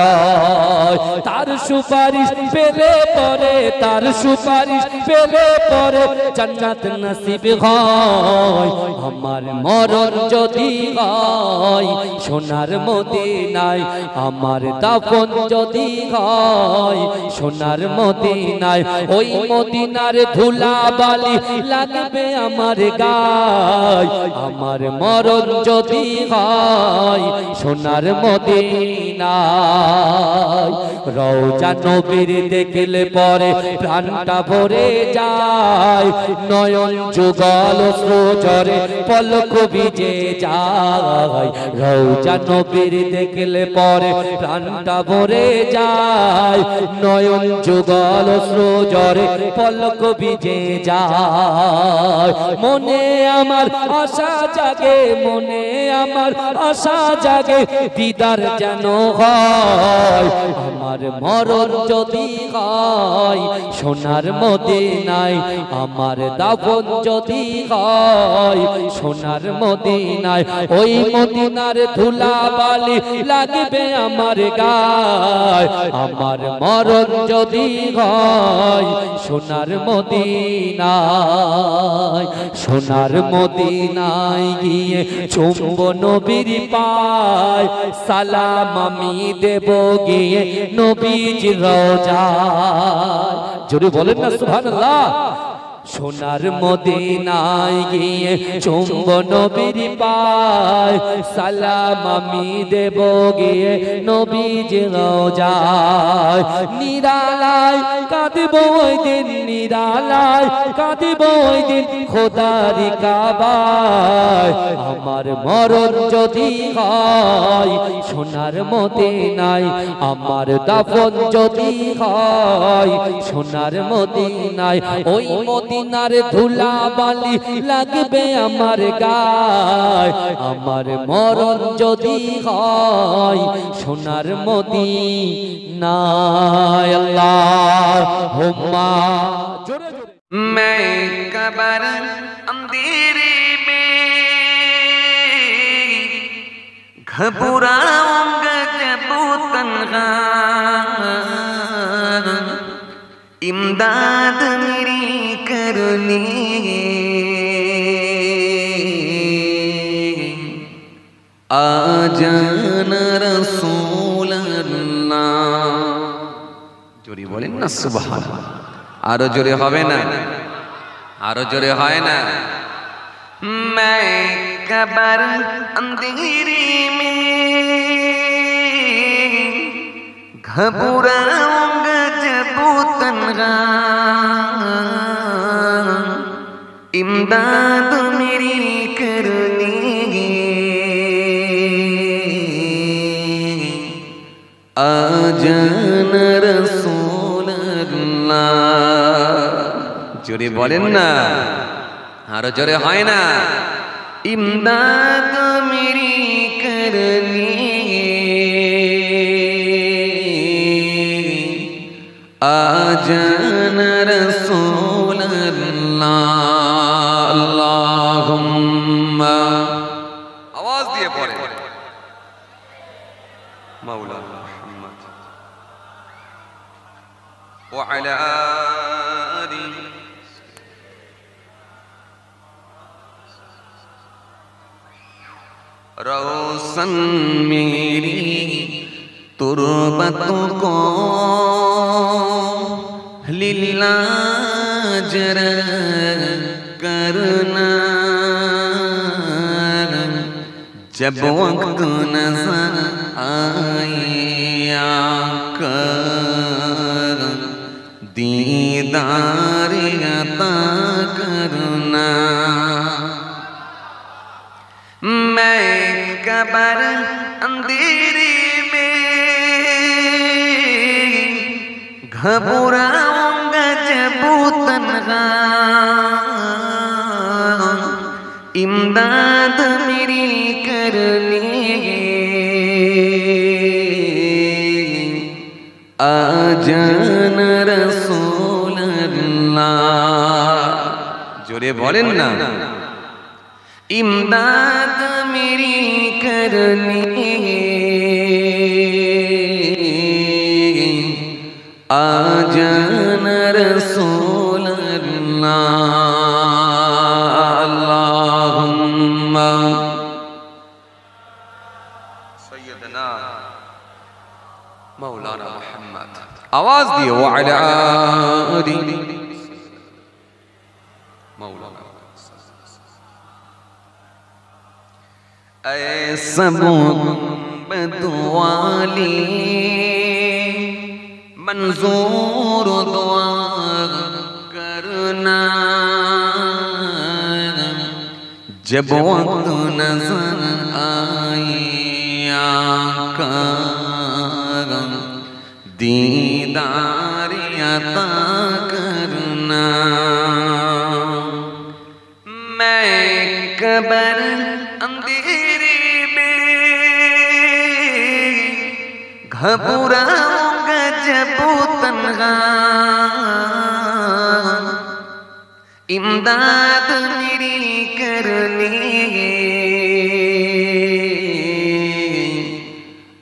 তার সুপারিশ পেলে পরে, তার সুপারিশ পেলে পরে জান্নাত নসিব হয়। আমার মরণ যদি হয় সোনার মদিনায়, আমার দাফন যদি হয় সোনার মদিনায়, ওই মদিনার ধুলা বালি লাগবে আমার গায়। আমার মরণ যদি হয় সোনার মদিনায় রওজা নবীর দেখলে পরে প্রাণটা ভরে যায় নয়ন যুগল সজরে পলক ভিজে যায় রওজা নবীর দেখলে পরে প্রাণটা ভরে যায় নয়ন যুগল সজরে পলক ভিজে যায় মনে আমার আশা জাগে মনে আমার আশা জাগে দিদার যেন হয় আমার মরণ যদি হয় সোনার মদিনায় আমার দাফন যদি হয় সোনার মদিনায় ওই মদিনার ধুলা বালি লাগবে আমার গায় আমার মরণ যদি হয় সোনার মদিনায় সোনার মদিনায় গিয়ে চুম্ব নবীর পায় সালাম আমি দেব গিয়ে নবীজির রওজায় জোরে বলেন না সুবহানাল্লাহ সোনার মদিনায় গিয়ে চুম্ব নবীর পায় সালাম আমি দেব গিয়ে নবীজির রওজায় নিরালায় কাঁদব ওই দিন নিরালায় কাঁদব ওই দিন খোদার কাবায় আমার মরণ যদি হয় সোনার মদিনায় আমার দাফন যদি হয় সোনার মদিনায় ওই মদিনার ধুলা বালি লাগবে আমার গায় আমার মরণ যদি হয় সোনার মদিনায় আল্লাহুম্মা জোরে জোরে मैं कबर अंधेरे में घबराऊंगा जब तन्हा इमदाद मेरी करनी आ जाना रसूल अल्लाह जोरी बोलें ना सुभान आरो जोरे होवे ना आरो जोरे होए ना मैं कबर अंधेरे में घबराऊंगा जब तन्हा इमदाद मेरी करनी आ जाना रसूल जोरे बोलें ना आरो जोरे হয় না इमदाद मेरी करनी आ जाना रसूल अल्लाह अल्लाहुम्मा आवाज दिए पड़े मौलाना मुहम्मद व अला रोशन मेरी तुरबतों को लिल्ला जरा करना जब वक्त नजर आया कर दीदार अता करना मैं कबर अंधेरे में घबराऊंगा जब तन्हा इमदाद मेरी करनी आ जाना रसूल अल्लाह जोरे बोलें ना इमदाद मेरी करनी आ जाना रसूल अल्लाह अल्लाहुम्मा सय्यदना मौलाना मुहम्मद आवाज दिए वो अला आली मौलाना ऐसा बदुआली मंजूर दुआ करना जब वक्त नजर आए आका दीदार अता करना। मैं कबर अंधेरे में घबराऊंगा जब तन्हा इमदाद मेरी करनी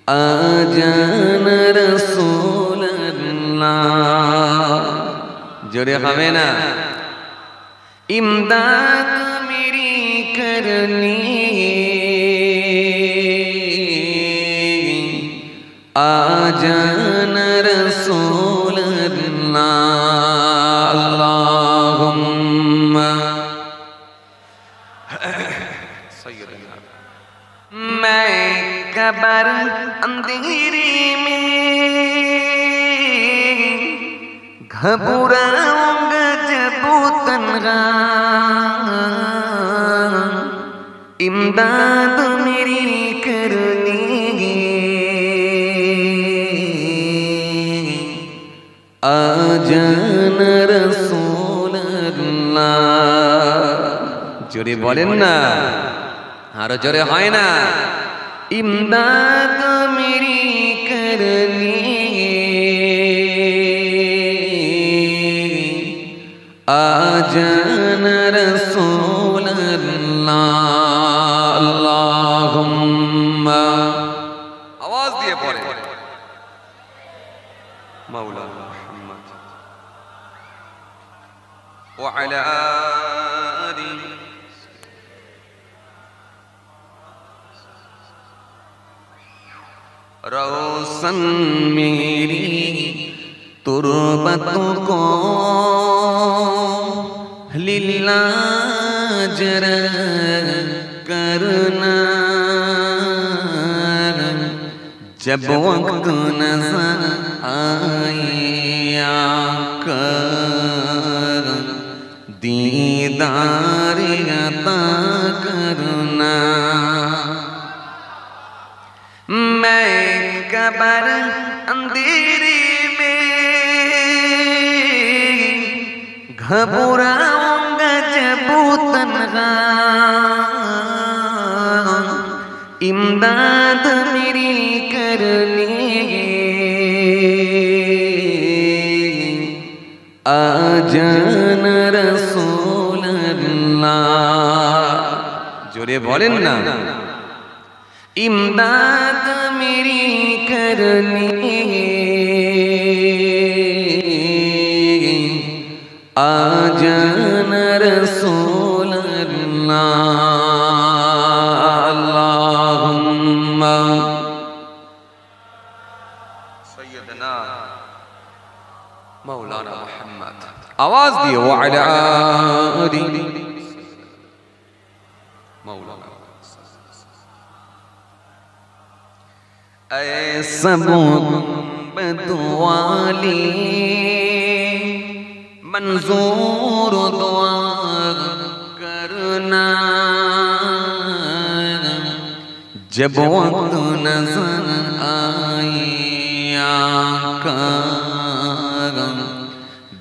आ जाना रसूल अल्लाह। जोरे हमें ना इमदाद मेरी करनी आ जाना रसूल अल्लाह। अल्लाहुम्मा सय्यदना। मैं कबर अंधेरे में घबराऊंगा जब तन्हा इमदाद मेरी करनी आ जाना रसूल अल्लाह। जोरे बोलेन ना, आरो जोरे হয় না। इमदाद मेरी करनी आ जाना रसूल अल्लाह। अल्लाहुम्मा आवाज दिए पड़े मौलाना मुहम्मद व अला आलि रोशन मेरी तुरबतों को लिल्ला जरा करना जब वक्त नजर आए आका दीदार अता करना। मैं कबर अंधेरे में घबराऊंगा जब तन्हा इमदाद मेरी करनी आ जाना रसूल अल्लाह। जोरे बोलेन ना इमदाद मेरी करनी आ जाना रसूल अल्लाह। अल्लाहुम्मा सय्यदना मौलाना मुहम्मद। आवाज दिए व अला आलि मौलाना। ऐसा बदुआली मंजूर दुआ करना जब वक्त नजर आए आका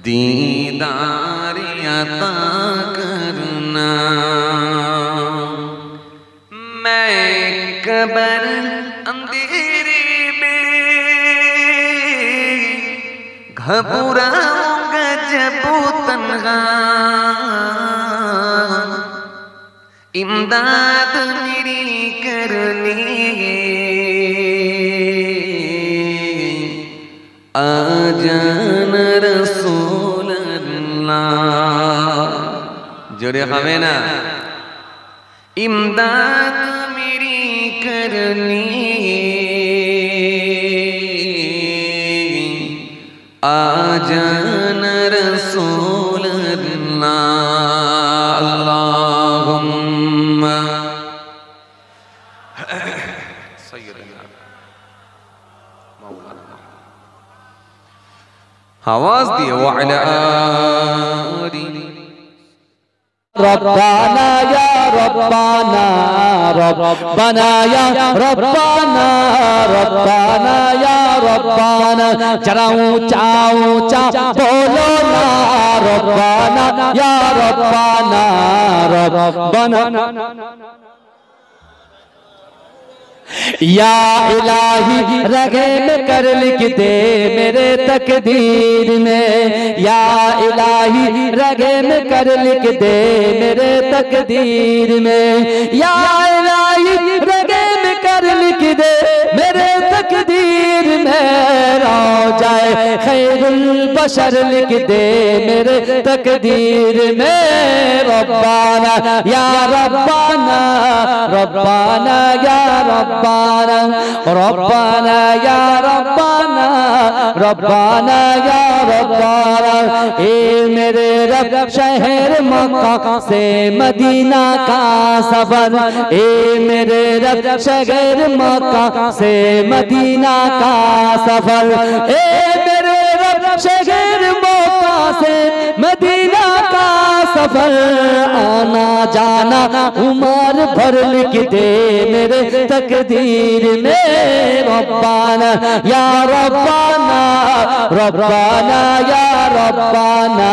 दीदार अता करना। मैं कबर अंधेरे में घबराऊंगा जब तन्हा इमदाद मेरी करनी आ जाना रसूल अल्लाह। जोरे हमें ना इमदाद मेरी करनी आ जाना रसूल अल्लाह। अल्लाहुम्मा सय्यदना मौलाना आवाज दिए वाला रब्बाना या रब्बाना रब्बाना या रब्बाना रब्बाना या रब्बाना जरा ऊंचा ऊंचा बोलो ना रब्बाना या रब्बाना रब्बाना या इलाही रगे में कर लिख दे मेरे तकदीर में या इलाही रगे में कर लिख दे मेरे तकदीर में या इलाही रगे में कर लिख दे मेरे तकदीर में जाए खैरुल बशर लिख दे मेरे तकदीर में रब्बाना या रब्बाना रब्बाना या रब्बाना रब्बाना या रब्बाना रब्बाना या रब्बाना ए मेरे रब शहर मक्का से मदीना का सफर ए मेरे रब शहर मक्का से मदीना का सफर ए मेरे रब शहर मक्का से मदीना का सफर आना जाना उमर भर लिख दे मेरे तकदीर में रब्बाना या रब्बाना रब्बाना या रब्बाना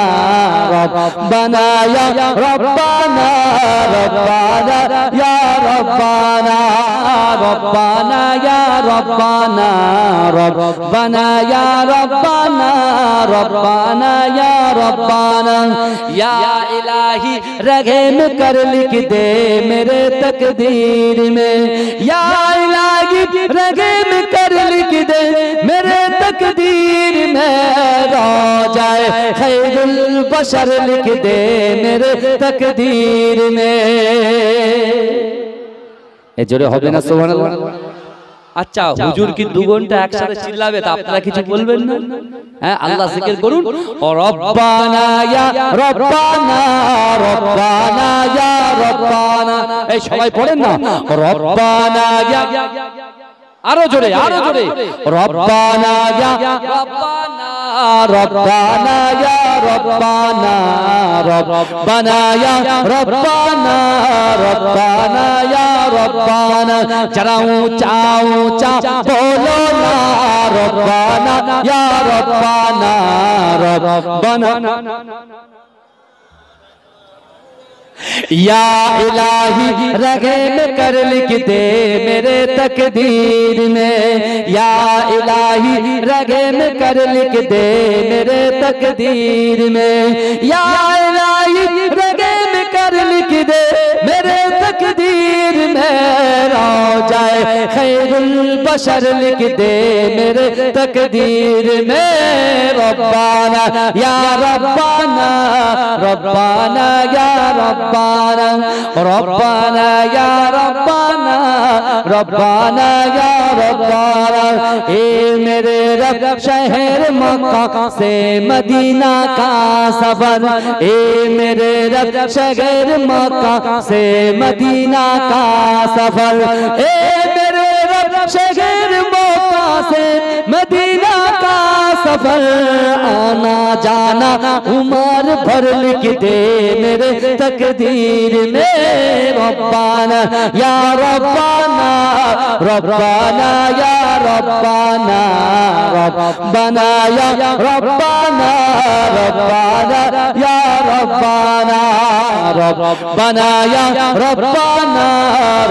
रब्बाना या रब्बाना रब्बाना या रब्बाना रब्बाना या रब्बाना रब्बाना या रब्बाना रब्बाना या रब्बाना या इलाही रगे में कर लिख दे मेरे तकदीर में या इलाही रगे में कर लिख दे मेरे तकदीर में रो जाए खैरुल बशर लिख दे मेरे तकदीर में ए जोरे হবে না সুবহানাল্লাহ আচ্ছা হুজুর কি 2 ঘন্টা একসাথে চিল্লাবে তা আপনারা কিছু বলবেন না হ্যাঁ আল্লাহ জিকির করুন ও রব্বানা ইয়া রব্বানা রব্বানা ইয়া রব্বানা এই সবাই পড়েন না রব্বানা ইয়া আরো জোরে রব্বানা ইয়া রব্বানা রব্বানা ইয়া রব্বানা রব্বানা ইয়া রব্বানা রব্বানা ইয়া রব্বানা যারা ऊंचा ऊंचा बोलो ना रब्बाना या रब्बाना रब्बाना या इलाही रगे में कर लिख दे मेरे तकदीर में या इलाही रगे में कर लिख दे मेरे तकदीर में या इलाही रगे में कर लिख दे मेरे तकदीर में रो जाए खैरुल बशर लिख दे मेरे तकदीर में रब्बाना या रब्बाना रब्बाना या रब्बाना रब्बाना या रब्बाना रब्बाना या रब्बाना ए मेरे रब शहर मक्का से मदीना का सफर ए मेरे रब शहर मक्का से मदीना का सफर ए मेरे रब शहर मक्का से मदीना का सफर आना जाना उमर भर लिख दे मेरे तकदीर में रब्बाना या रब्बाना रब्बाना या रब्बाना रब्बाना या रब्बाना रब्बाना या रब्बाना रब्बाना या रब्बाना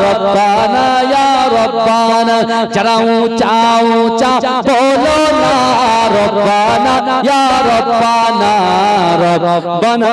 रब्बाना या रब्बाना जरा ऊंचा ऊंचा बोलो ना रब्बाना या रब्बाना रब्बाना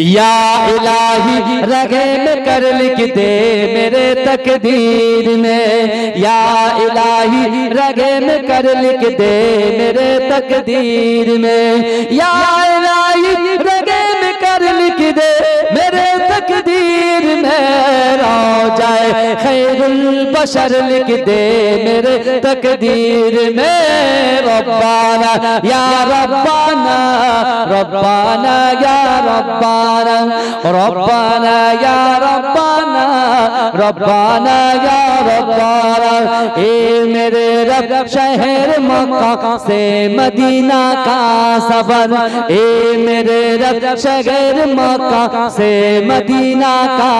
या इलाही रगे में कर लिख दे मेरे तकदीर में या इलाही रगे में कर लिख दे मेरे तकदीर में या इलाही रगे में कर लिख दे मेरे तकदीर में रो जाए खैरुल बशर लिख दे मेरे तकदीर में। रब्बाना या रब्बाना रब्बाना या रब्बाना रब्बाना या रब्बाना रब्बाना या रब्बाना। ए मेरे रब शहर मक्का से मदीना का सफर, ए मेरे रब शहर मक्का से मदीना का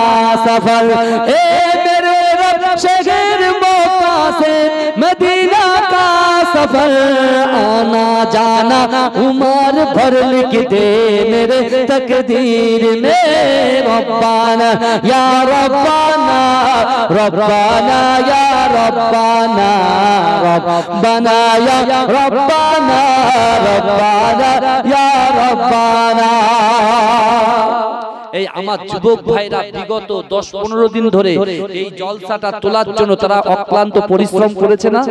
सफर, ए मेरे रब शहर मक्का से मदीना का सफर। आना जाना उमर भर लिख दे मेरे तकदीर में। रब्बाना या रब्बाना रब्बाना या रब्बाना रब्बाना या रब्बाना रब्बाना या रब्बाना। এই আমার যুবক ভাইরা বিগত 10-15 দিন ধরে এই জলসাটা তোলার জন্য তারা অক্লান্ত পরিশ্রম করেছে না?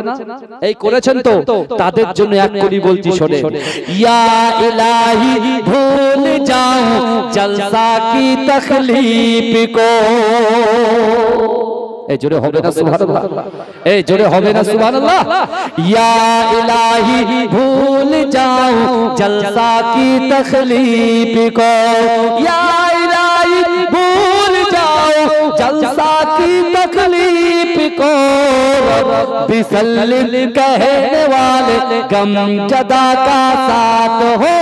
এই করেছেন তো? তাদের জন্য এক করি বলছি শোনে। ইয়া ইলাহি ভুল যাও জলসা কি তখলিফ কো। এই জোরে হবে না সুবহানাল্লাহ? এই জোরে হবে না সুবহানাল্লাহ? ইয়া ইলাহি ভুল যাও জলসা কি তখলিফ কো। ইয়া इलाही भूल जाओ जलसा की तकलीफ को। बिसल्लिम कहने वाले गम जदा का साथ हो।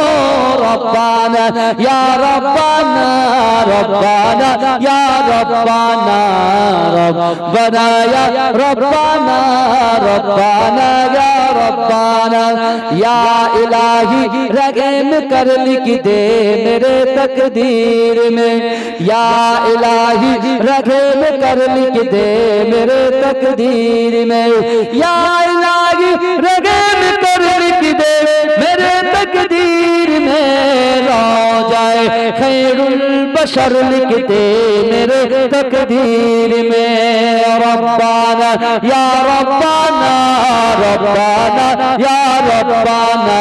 रब्बाना या रब्बाना रब्बाना या रब्बाना रब्बाना या रब्बाना रब्बाना या रब्बाना। या इलाही रगम कर लिख दे मेरे तकदीर में। या इलाही रगम कर लिख दे मेरे तकदीर में। या इलाही रगम कर लिख दे मेरे तकदीर में। रोजाए खैरुल बशर लिख दे मेरे तकदीर में। रब्बाना या रब्बाना रब्बाना या रब्बाना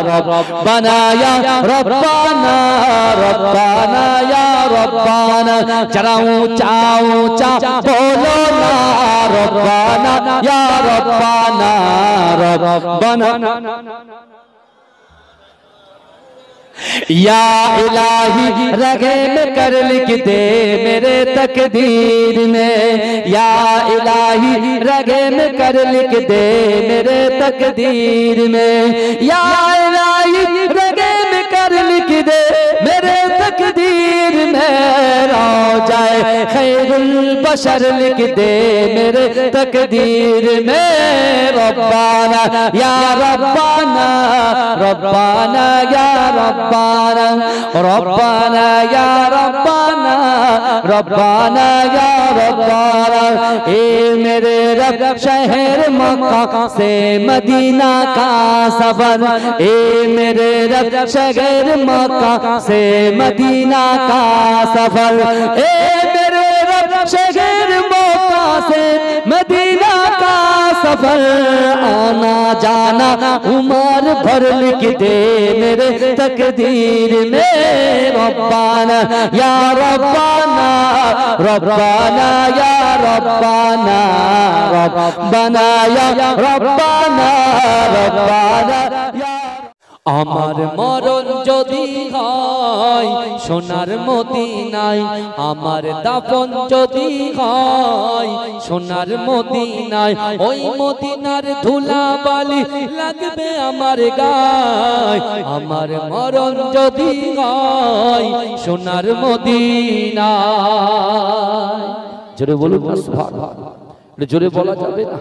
रब्बाना या रब्बाना रब्बाना या रब्बाना। जरा ऊंचा ऊंचा बोलो ना रब्बाना या रब्बाना रब्बाना। या इलाही रगम कर लिख दे मेरे तकदीर में। या इलाही रगम कर लिख दे मेरे तकदीर में। या इलाही रगम कर लिख दे मेरे तकदीर में। रोजाए खैरुल बशर लिख दे मेरे तकदीर में। रब्बाना या रब्बाना रब्बाना या रब्बाना रब्बाना या रब्बाना रब्बाना या रब्बाना। ए मेरे रब शहर मक्का से मदीना का सफर, ए मेरे रब शहर मक्का से मदीना का सफर, ए मेरे रब शहर मक्का से मदीना का सफर। आना जाना उमर भर लिख दे मेरे तकदीर में। रब्बाना या रब्बाना रब्बाना या रब्बाना रब्बाना या रब्बाना रब्बाना या। আমার মরণ যদি হয় সোনার মদিনায়, আমার দাফন যদি হয় সোনার মদিনায়, ওই মদিনার ধুলাবালি লাগবে আমার গায়। আমার মরণ যদি হয় সোনার মদিনায়। জোরে বলুন না সুবহানাল্লাহ। জোরে বলা যাবে না?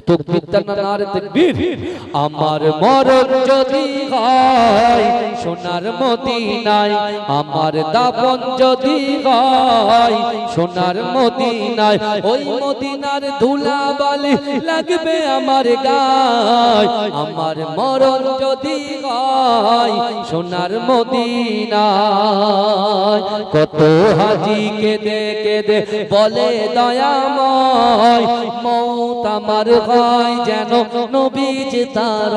তাকবীর না নারে তাকবীর। আমার মরণ যদি হয় সোনার মদিনায়, আমার দাফন যদি হয় সোনার মদিনায়, ওই মদিনার ধুলাবালি লাগবে আমার গায়। আমার মরণ যদি হয় সোনার মদিনায়। কত হাজি কেঁদে কেঁদে বলে দয়াময়, মৌত আমার হয় যেন নবীজি তার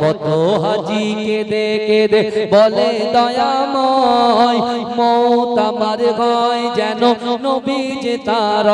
কত হাজি কেঁদে কেঁদে বলে দয়াময় মৌত আমার হয় যেন নবীজি তার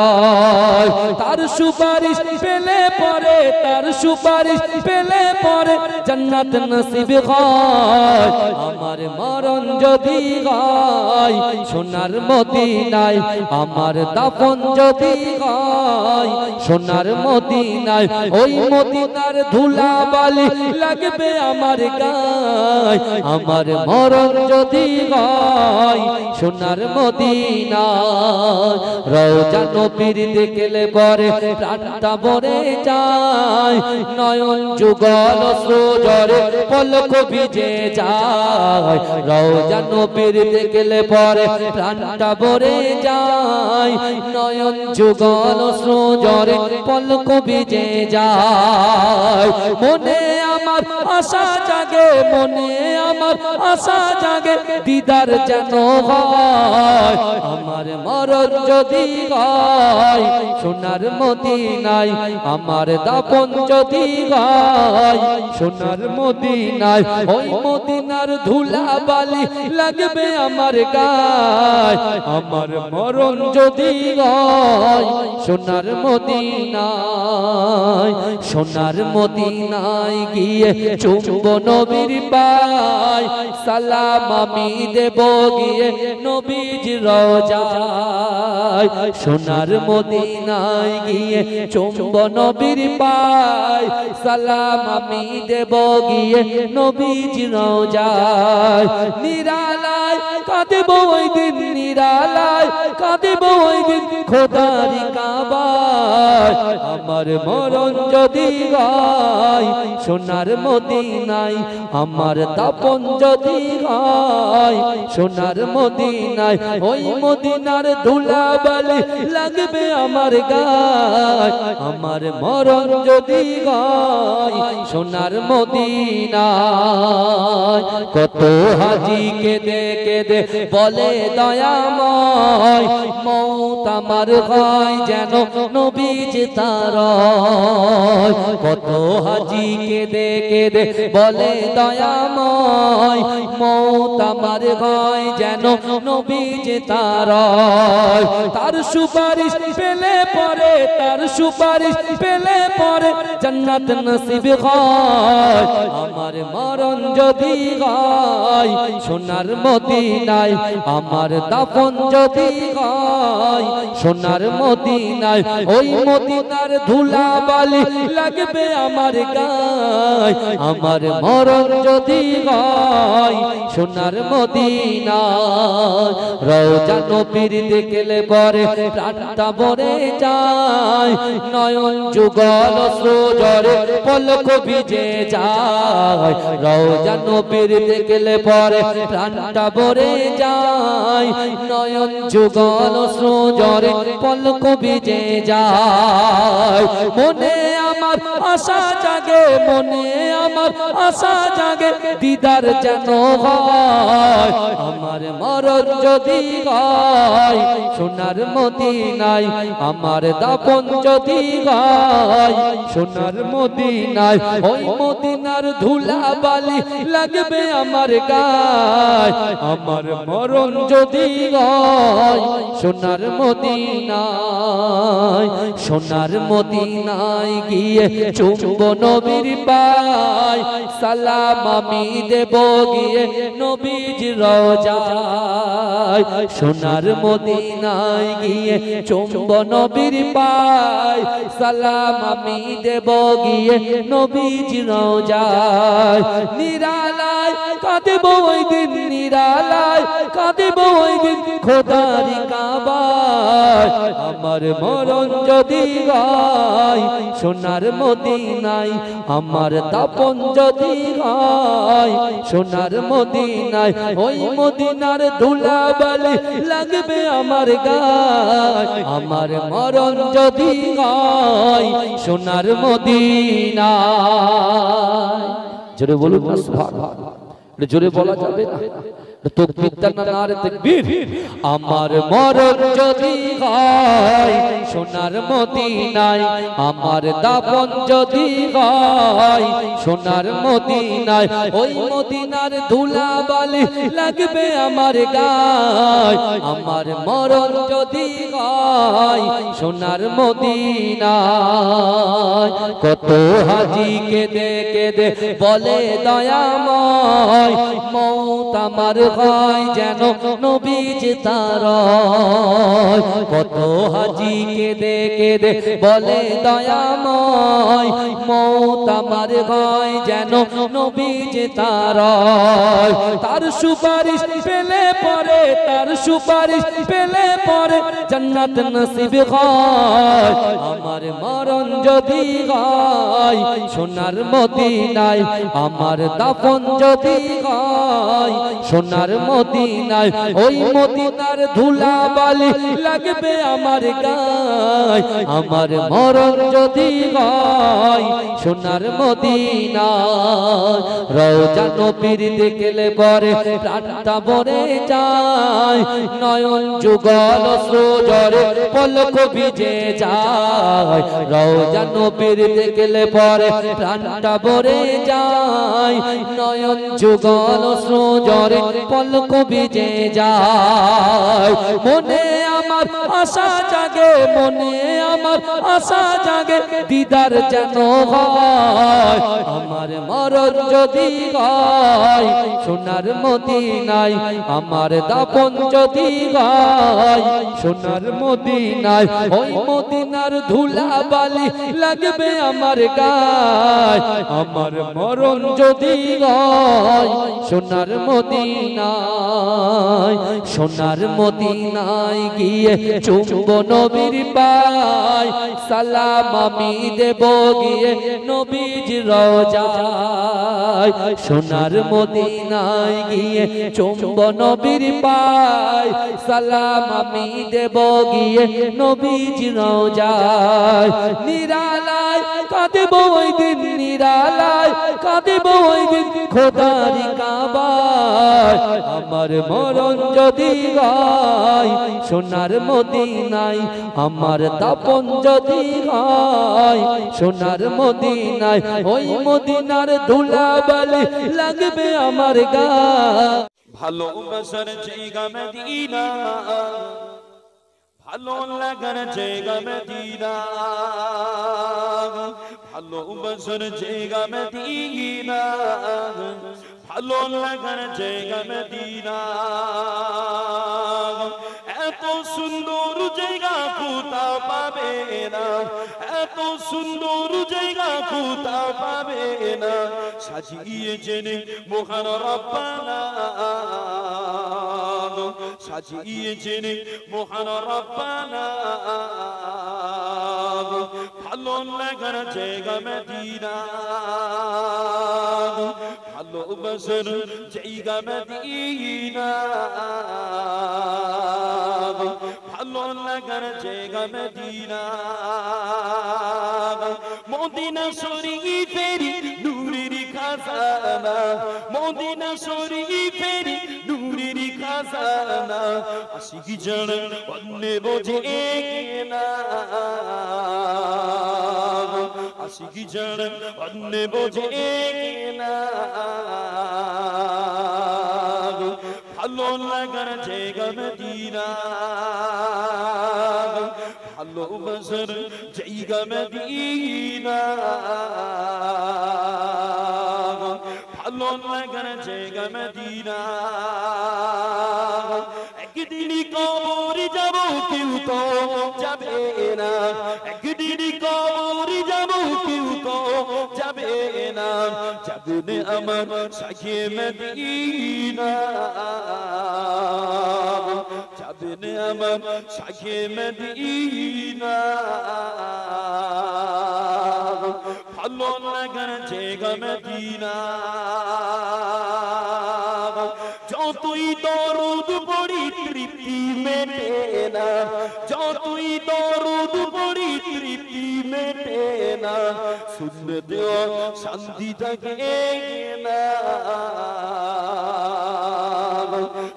তার সুপারিশ পেলে পরে তার সুপারিশ পেলে পরে জান্নাত নসিব হয় আমার মরণ যদি হয় সোনার মদিনায় আমার দাফন যদি হয় সোনার মদিনায় ওই মদিনার ধুলা বালি লাগবে আমার গায় আমার মরণ যদি হয় সোনার মদিনায় রওজা নবীর দেখলে পরে প্রাণটা ভরে যায় নয়ন যুগল সুজরে পলক ভিজে যায় রওজা নবীর দেখলে পরে প্রাণটা ভরে যায় নয়ন যুগল সুজরে পলক ভিজে যায় মনে আমার আশা জাগে মনে আমার আশা জাগে দিদার যেন হয় আমার মরণ যদি হয় সোনার মদিনায় আমার দাফন যদি হয় সোনার মদিনায় ওই মদিনার ধুলা বালি লাগবে আমার গায় আমার মরণ যদি হয় সোনার মদিনায় সোনার মদিনায় গিয়ে চুম্ব নবীর পায় সালাম আমি দেব গিয়ে নবীর রওজায় সোনার মদিনায় গিয়ে চুম্ব নবীর পায় সালাম আমি দেব গিয়ে নবীর রওজায় নিরালায় কাঁদেব ওই দিন নিরালায় কাঁদেব ওই দিন খোদার কাবায় আমার মরণ যদি হয় সোনার মদিনায় আমার দাফন যদি হয় সোনার মদিনায় ওই মদিনার ধুলা বালি লাগবে আমার গায় আমার মরণ যদি হয় সোনার মদিনায় কত হাজি কেঁদে কেঁদে বলে দয়াময় মৌত আমার হয় যেন নবীজি তার কত হাজি কেঁদে কেঁদে বলে দয়াময় মৌত আমার হয় যেন নবীজি তার তার সুপারিশ পেলে পরে তার সুপারিশ পেলে পরে জান্নাত নসিব হয় আমার মরণ যদি হয় সোনার মদিনায় আমার দাফন যদি হয় সোনার মদিনায় ওই মদিনার ধুলা বালি লাগবে আমার গায় আমার মরণ যদি হয় সোনার মদিনায় রওজা নবীর দেখলে পরে প্রাণটা ভরে যায় নয়ন যুগল সুজরে পলক ভিজে যায় রওজা নবীর দেখলে পরে প্রাণটা ভরে যায় নয়ন যুগল সুজরে পলক ভিজে যায় মনে আমার আশা জাগে মনে আমার আশা জাগে দিদার যেন হয় আমার মরণ যদি হয় সোনার মদিনায় আমার দাফন যদি হয় সোনার মদিনায় ওই মদিনার ধুলা বালি লাগবে আমার গায় আমার মরণ যদি হয় সোনার মদিনায় সোনার মদিনায় গিয়ে চুম্ব নবীর পায় সালাম আমি দেব গিয়ে নবীর রওজায় সোনার মদিনায় গিয়ে চুম্ব নবীর পায় সালাম আমি দেব গিয়ে নবীর রওজায় নিরালায় কাঁদেব ওই দিন নিরালায় কাঁদেব ওই দিন খোদার কাবায় আমার মরণ যদি হয় সোনার মদিনায় আমার দাফন যদি হয় সোনার মদিনায় ওই মদিনার ধুলা বালি লাগবে আমার গায় আমার মরণ যদি হয় সোনার মদিনায় জোরে বলুন না সুবহানাল্লাহ জোরে বলা যাবে না তাকবীর না নারে তাকবীর আমার মরণ যদি হয় সোনার মদিনায় আমার দাফন যদি হয় সোনার মদিনায় ওই মদিনার ধুলাবালি লাগবে আমার গায় আমার মরণ যদি হয় সোনার মদিনায় কত হাজি কেঁদে কেঁদে বলে দয়াময় মৌত আমার হয় যেন নবীজ তার কত হাজি কেঁদে কেঁদে বলে দয়াময় মৌত আমার হয় যেন নবীজ তার তার সুপারিশ পেলে পরে তার সুপারিশ পেলে পরে জান্নাত নসিব হয় আমার মরণ যদি হয় সোনার মদিনায় আমার দাফন যদি হয় সোনার মদিনায় ওই মদিনার ধুলাবালি লাগবে আমার গায় আমার মরণ যদি হয় সোনার মদিনায় রওজা নবীর দেখলে পরে প্রাণটা ভরে যায় নয়ন যুগল সজরে পলক ভিজে যায় রওজা নবীর দেখলে পরে প্রাণটা ভরে যায় নয়ন যুগল সজরে পলক ভিজে যায় মনে আমার আশা জাগে মনে আমার আশা জাগে দিদার যেন হয় আমার মরণ যদি হয় সোনার মদিনায় আমার দাফন যদি হয় সোনার মদিনায় ওই মদিনার ধুলাবালি লাগবে আমার গায় আমার মরণ যদি হয় সোনার মদিনায় সোনার মদিনায় গিয়ে চুম্ব নবীর পায় সালাম আমি দেব গিয়ে নবীর রওজায় সোনার মদিনায় গিয়ে চুম্ব নবীর পায় সালাম আমি দেব গিয়ে নবীর রওজায় নিরালায় কাঁদেব ওই দিন নিরালায় কাঁদেব ওই দিন খোদার কাবায় আমার মরণ যদি হয় সোনার মদিনায় আমার দাফন যদি হয় সোনার মদিনায় ওই মদিনার ধুলাবালি লাগবে আমার গায় ভালোবাসার জায়গা মদিনা ভালো লাগার জায়গা মদিনা ভালোবাসার জায়গা মদিনা ভালো লাগার জায়গা মদিনা এত সুন্দর জায়গা কোথাও পাবে না এত সুন্দর জায়গা কোথাও পাবে না সাজিয়েছেন মহান রব্বানা সাজিয়েছেন মহান রব্বানা ভালো লাগার জায়গা মদিনা ভালোবাসার জায়গা মদিনা ভালো লাগার জায়গা মদিনা মদিনা শরীফের নূরের খাজানা মদিনা শরীফের নূরের খাজানা আশিক জন অন্য বোঝে না আশিক জন অন্য বোঝে না ভালো লাগার জায়গা মদিনা ভালোবাসার জায়গা মদিনা ভালো লাগার জায়গা মদিনা একদিন কবর যাব কেউ তো যাবে না একদিন কবর যাব কেউ তো যাবে না যাবেন আমার সাথে মদিনা যাবেন আমার সাথে মদিনা ভালো লাগার জায়গা মদিনা যতই দরুদ পড়ি তৃপ্তি মেটে না যতই দরুদ পড়ি তৃপ্তি মেটে না সুন্নতেও শান্তি থাকে না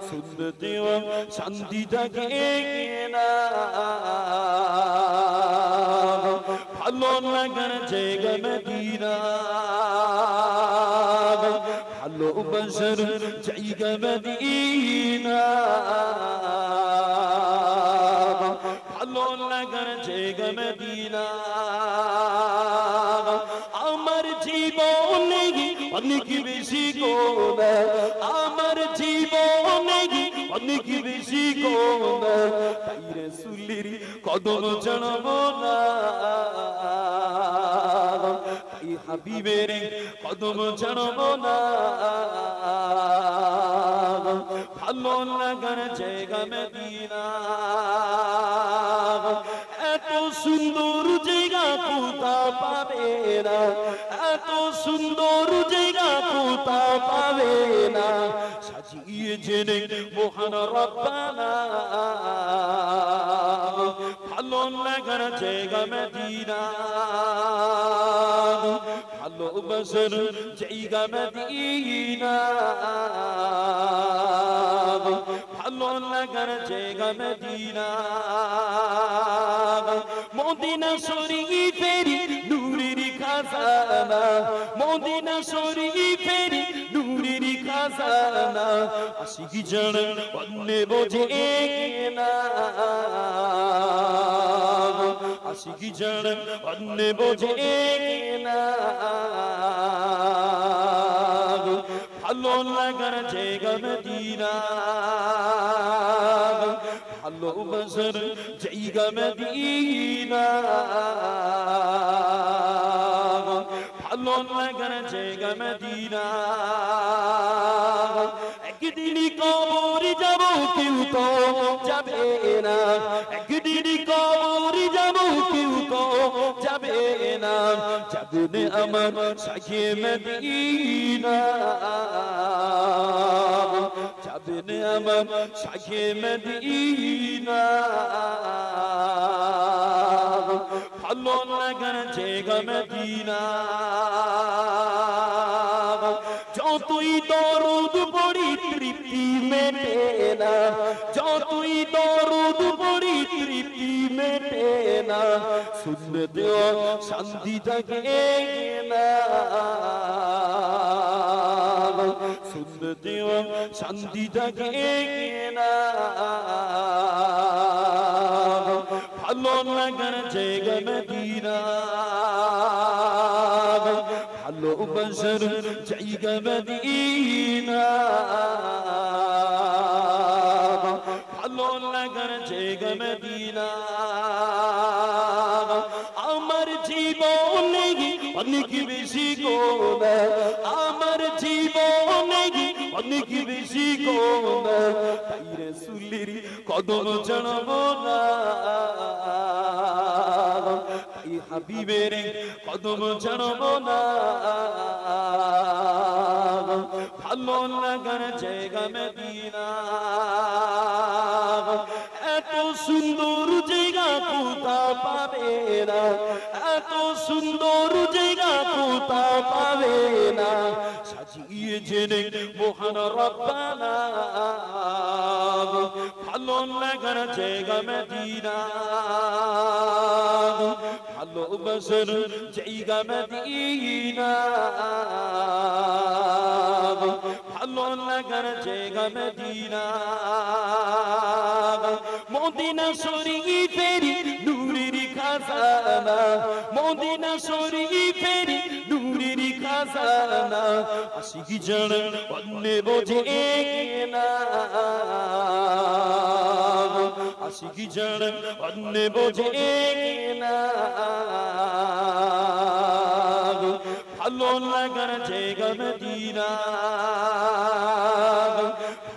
সুন্নতেও শান্তি থাকে না ভালো লাগার জায়গা মদিনা ভালোবাসার জায়গা মদিনা ভালো লাগার জায়গা মদিনা আমার জীবনে অনেক বেশি গোনা আমার জীবনে অনেক বেশি গোনা তাই রাসূলের কদম জানবো না তাই হাবিবের কদম জানবো না ভালো লাগার জায়গা মদিনা এত সুন্দর জায়গা কোথা পাবে না এত সুন্দর জায়গা কোথা পাবে না সাজিয়েছেন মহান রব্বানা ভালো লাগার জায়গা মদিনা ভালোবাসার জায়গা মদিনা ভালো লাগার জায়গা মদিনা মদিনা শরীফের নূরের খাজানা মদিনা শরীফের নূরের খাজানা আশিক জন অন্য বোঝে না আশিক জন অন্য বোঝে না ভালো লাগার জায়গা মদিনা ভালোবাসার জায়গা মদিনা ভালো লাগার জায়গা মদিনা একদিন কবর যাব কেউ তো যাবে না একদিন কবর যাব কেউ তো যাবে না যাবে আমার সাথে মদিনা যাবে আমার সাথে মদিনা ভালো লাগার জায়গা মদিনা যতই দরুদ পড়ি তৃপ্তি মেটে না যতই দরুদ পড়ি তৃপ্তি মেটে না সুন্নতে শান্তি থাকে না সুন্নতে শান্তি থাকে না ভালো লাগার জায়গা মদিনা ভালোবাসার জায়গা মদিনা ভালো লাগার জায়গা মদিনা আমার জীবনে অনেক বেশি গোনা আমার জীবনে অনেক বেশি গোনা তাই রাসূলের কদম জানবো না তাই হাবিবের কদম জানবো না ভালো লাগার জায়গা মদিনা এত সুন্দর জায়গা কোথা পাবে না এত সুন্দর জায়গা কোথা পাবে না সাজিয়েছেন মহান রব্বানা ভালো লাগার জায়গা মদিনা ভালোবাসার জায়গা মদিনা ভালো লাগার জায়গা মদিনা মদিনা শরীফের নূরের খাজানা মদিনা শরীফের নূরের খাজানা আশিক জন অন্য বোঝে না আশিক জন অন্য বোঝে না ভালো লাগার জায়গা মদিনা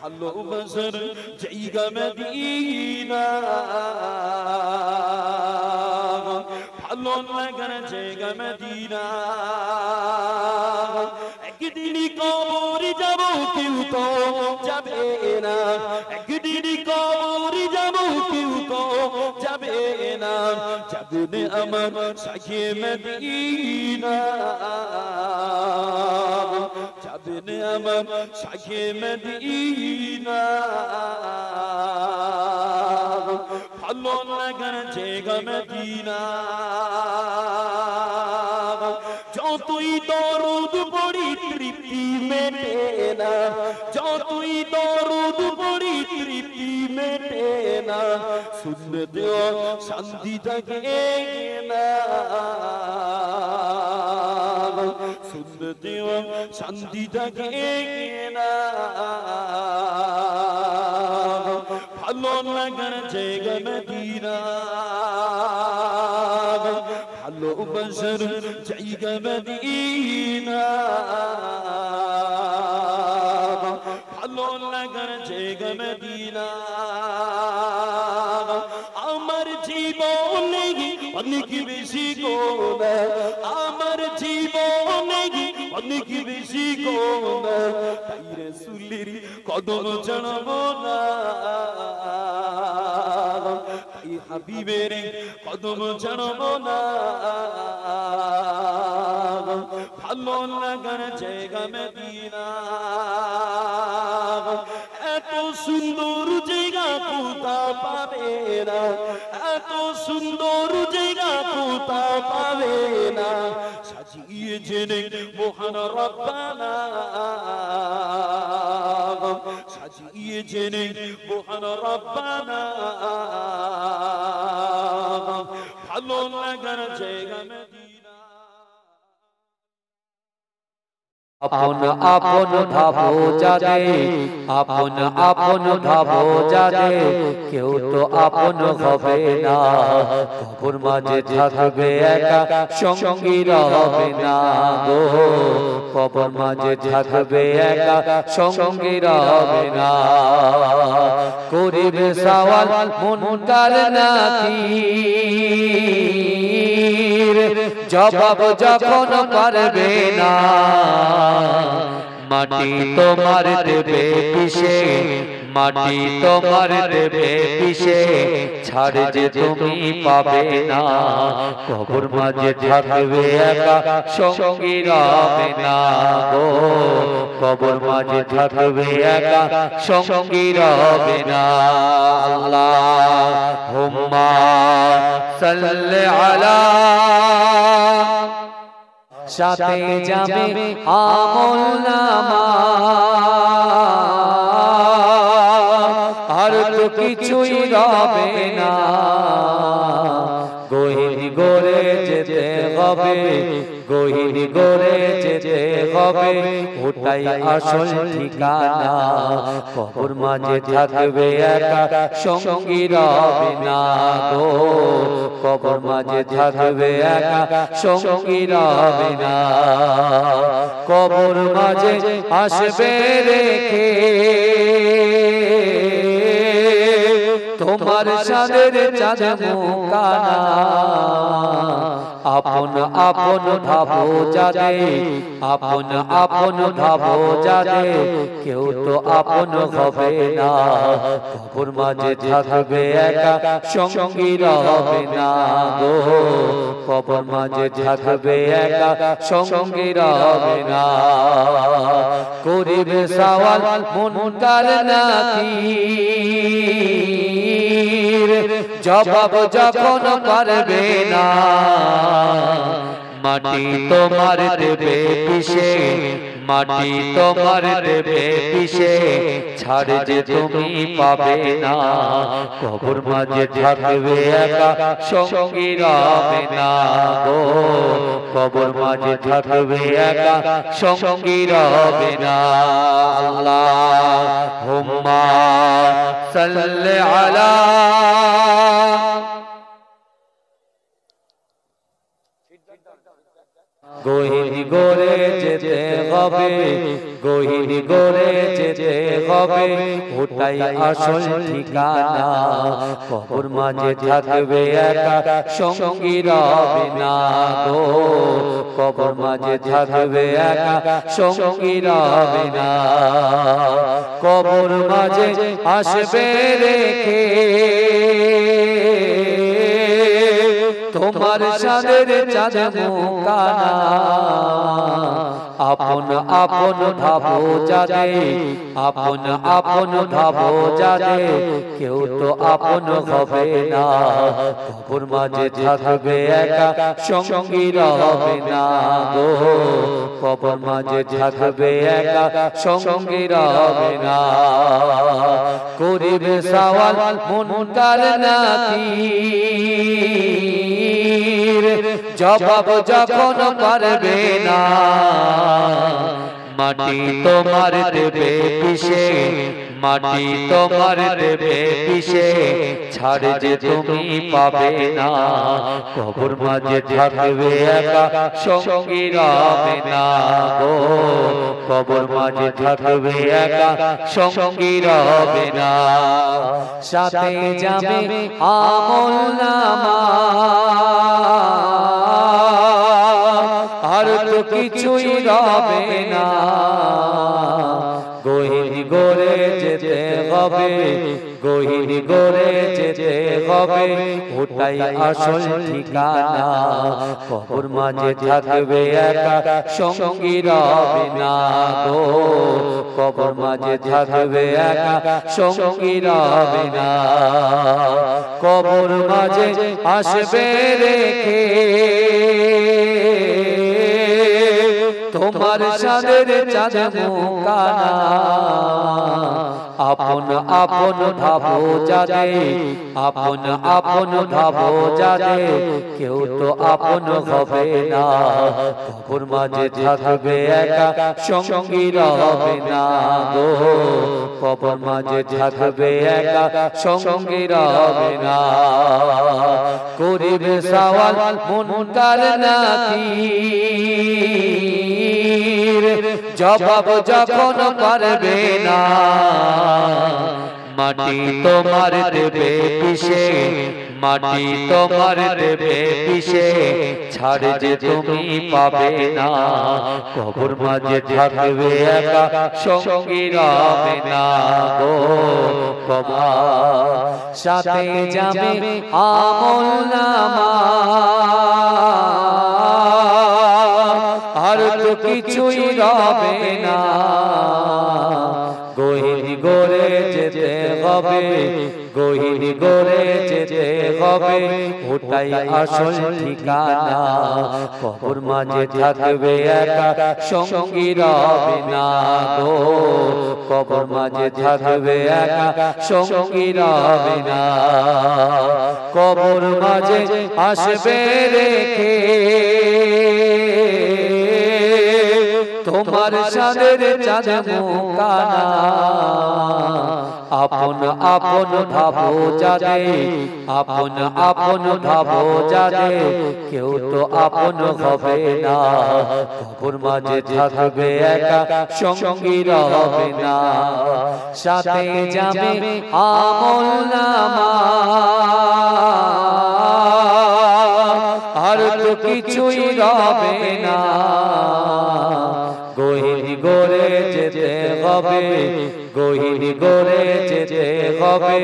ভালোবাসার জায়গা মদিনা ভালো লাগার জায়গা মদিনা একদিন কবর যাব কেউ তো যাবে না একদিন কবর যাব কেউ তো যাবে না না যাবেন আমার শাহে মদিনা যাবেন আমার শাহে মদিনা ভালো লাগার জায়গা মদিনা যতই দরুদ পড়ি তৃপ্তি মেটে না যতই দরুদ পড়ি তৃপ্তি মেটে না সুন্নতে শান্তি থাকে না সুন্নতে শান্তি থাকে না ভালো লাগার জায়গা মদিনা ভালোবাসার জায়গা মদিনা ভালো লাগার জায়গা মদিনা আমার জীবনে অনেক বেশি গোনা আমার জীবনে অনেক বেশি গোনা তাই রাসূলের কদম জানবো না তাই হাবিবের কদম জানবো না ভালো লাগার জায়গা মদিনা এত সুন্দর জায়গা কোথা পাবে না এত সুন্দর জায়গা কোথা পাবে না সাজিয়েছেন মহান রব্বানা সাজিয়েছেন মহান রব্বানা ভালো লাগার জায়গা মদিনা আপন আপন ভাবো যাদে আপন আপন ভাবো যাদে কেউ তো আপন হবে না কবর মাঝে থাকবে একা সঙ্গী হবে না গো কবর মাঝে থাকবে একা সঙ্গী হবে না করিবে সওয়াল মুনকার নাকির জবাব যখন করবে না মাটি তোমার দেবে পিছে মাটি তোমার দেবে পিছে ছাড় যে তুমি পাবে না কবর মাঝে থাকবে একা সঙ্গী হবে না গো কবর মাঝে থাকবে একা সঙ্গী হবে না আল্লাহুম্মা সাল্লি আলা সাথে যাবে আমল নামা আর তো কিছুই রবে না গহিনী গড়ে যেতে হবে গহিনী গড়ে যেতে হবে ওটাই আসল ঠিকানা কবর মাঝে থাকবে একা সঙ্গী রবে না গো কবর মাঝে থাকবে একা সঙ্গী রবে না কবর মাঝে আসবে রেখে তোমার সাদের চাঁদ মুকানা আপন আপন ভাবো যাদে আপন আপন ভাবো যাদে কেউ তো আপন হবে না কবর মাঝে থাকবে একা সঙ্গী হবে না গো কবর মাঝে থাকবে একা সঙ্গী হবে না করিবে সওয়াল মুনকার নাকির জবাব যখন করবে না মাটি তোমার দেবে পিছে মাটি তোমার দেবে পিছে ছাড় যে তুমি পাবে না কবর মাঝে থাকবে একা সঙ্গী হবে না গো কবর মাঝে থাকবে একা সঙ্গী হবে না আল্লাহুম্মা সাল্লি আলা গহিনী গড়ে যেতে হবে গহিনী গড়ে যেতে হবে ওটাই আসল ঠিকানা কবর মাঝে থাকবে একা সঙ্গী রবে না গো কবর মাঝে থাকবে একা সঙ্গী রবে না কবর মাঝে আসবে রেখে তোমার শানের চাঁদ মুখানা আপন আপন ভাবো যাদে আপন আপন ভাবো যাদে কেউ তো আপন হবে না কবর মাঝে থাকবে একা সঙ্গী রবে না গো কবর মাঝে থাকবে একা সঙ্গী রবে না করিবে সওয়াল মুনকার নাকির জবাব যখন পারবে না মাটি তোমার দেবে পিছে মাটি তোমার দেবে পিছে ছাড় যে তুমি পাবে না কবর মাঝে থাকবে একা সঙ্গী রবে না গো কবর মাঝে থাকবে একা সঙ্গী রবে না সাথে যাবে আমলনামা আর তো কিছুই রবে না গহিনী গড়ে যেতে হবে গহিনী গড়ে যেতে হবে ওটাই আসল ঠিকানা কবর মাঝে থাকবে একা সঙ্গী রবে না গো কবর মাঝে থাকবে একা সঙ্গী রবে না কবর মাঝে আসবে রেখে তোমার শানের চাঁদ মুখানা আপন আপন ভাবো যাদে আপন আপন ভাবো যাদে কেউ তো আপন হবে না কবর মাঝে থাকবে একা সঙ্গী রবে না গো কবর মাঝে থাকবে একা সঙ্গী রবে না করিবে সওয়াল মুনকার নাকির জবাব যখন পারবে না মাটি তোমার দেবে পিছে মাটি তোমার দেবে পিছে ছাড় যে তুমি পাবে না কবর মাঝে থাকবে একা সঙ্গী রবে না গো কবর সাথে যাবে আমলনামা আর তো কিছুই রবে না গহিনী গড়ে যেতে হবে গহিনী গড়ে যেতে হবে ওটাই আসল ঠিকানা কবর মাঝে থাকবে একা সঙ্গী রবে না গো কবর মাঝে থাকবে একা সঙ্গী রবে না কবর মাঝে আসবে রেখে তোমার শানের চাঁদ মুখানা আপন আপন ভাবো যাদে আপন আপন ভাবো যাদে কেউ তো আপন হবে না কবর মাঝে থাকবে একা সঙ্গী রবে না সাথে যাবে আমলনামা আর তো কিছুই রবে না গহিনী গড়ে যেতে হবে গহিনী গড়ে যেতে হবে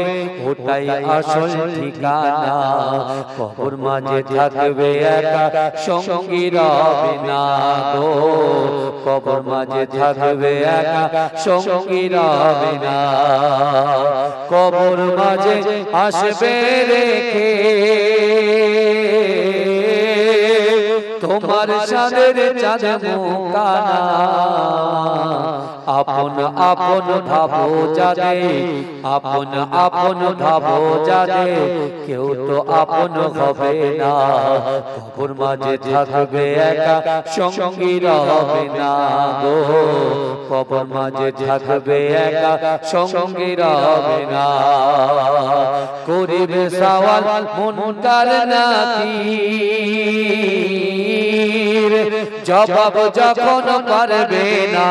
ওটাই আসল ঠিকানা কবর মাঝে থাকবে একা সঙ্গী রবে না গো কবর মাঝে থাকবে একা সঙ্গী রবে না কবর মাঝে আসবে রেখে তোমার শানের চাঁদ মুখানা আপন আপন ভাবো যাদে আপন আপন ভাবো যাদে কেউ তো আপন হবে না কবর মাঝে থাকবে একা সঙ্গী রবে না গো কবর মাঝে থাকবে একা সঙ্গী রবে না করিবে সওয়াল মুনকার নাকির জবাব যখন পারবে না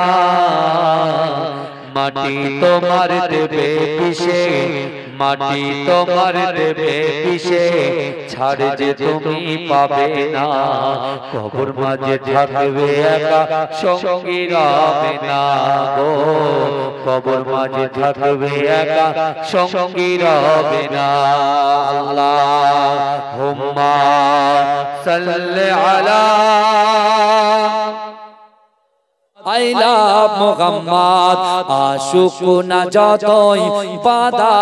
মাটি তোমার দেবে পিছে মাটি তোমার দেবে পিছে ছাড় যে তুমি পাবে না কবর মাঝে থাকবে একা সঙ্গী রবে না গো কবর মাঝে থাকবে একা সঙ্গী রবে না আল্লাহুম্মা সাল্লি আলা আইলা মুহাম্মদ আশুক না যতই বাধা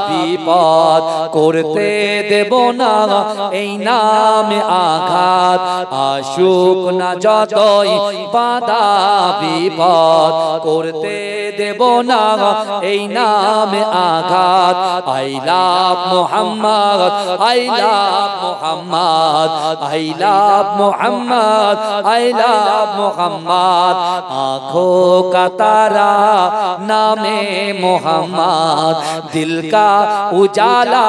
বিপদ করতে দেব না এই নামে আঘাত আশুক না যতই বাধা বিপদ করতে দেব না এই নামে আঘাত আইলা মুহাম্মদ আইলা মুহাম্মদ আইলা মুহাম্মদ আইলা মুহাম্মদ आँखों का तारा नामे मोहम्मद दिल का उजाला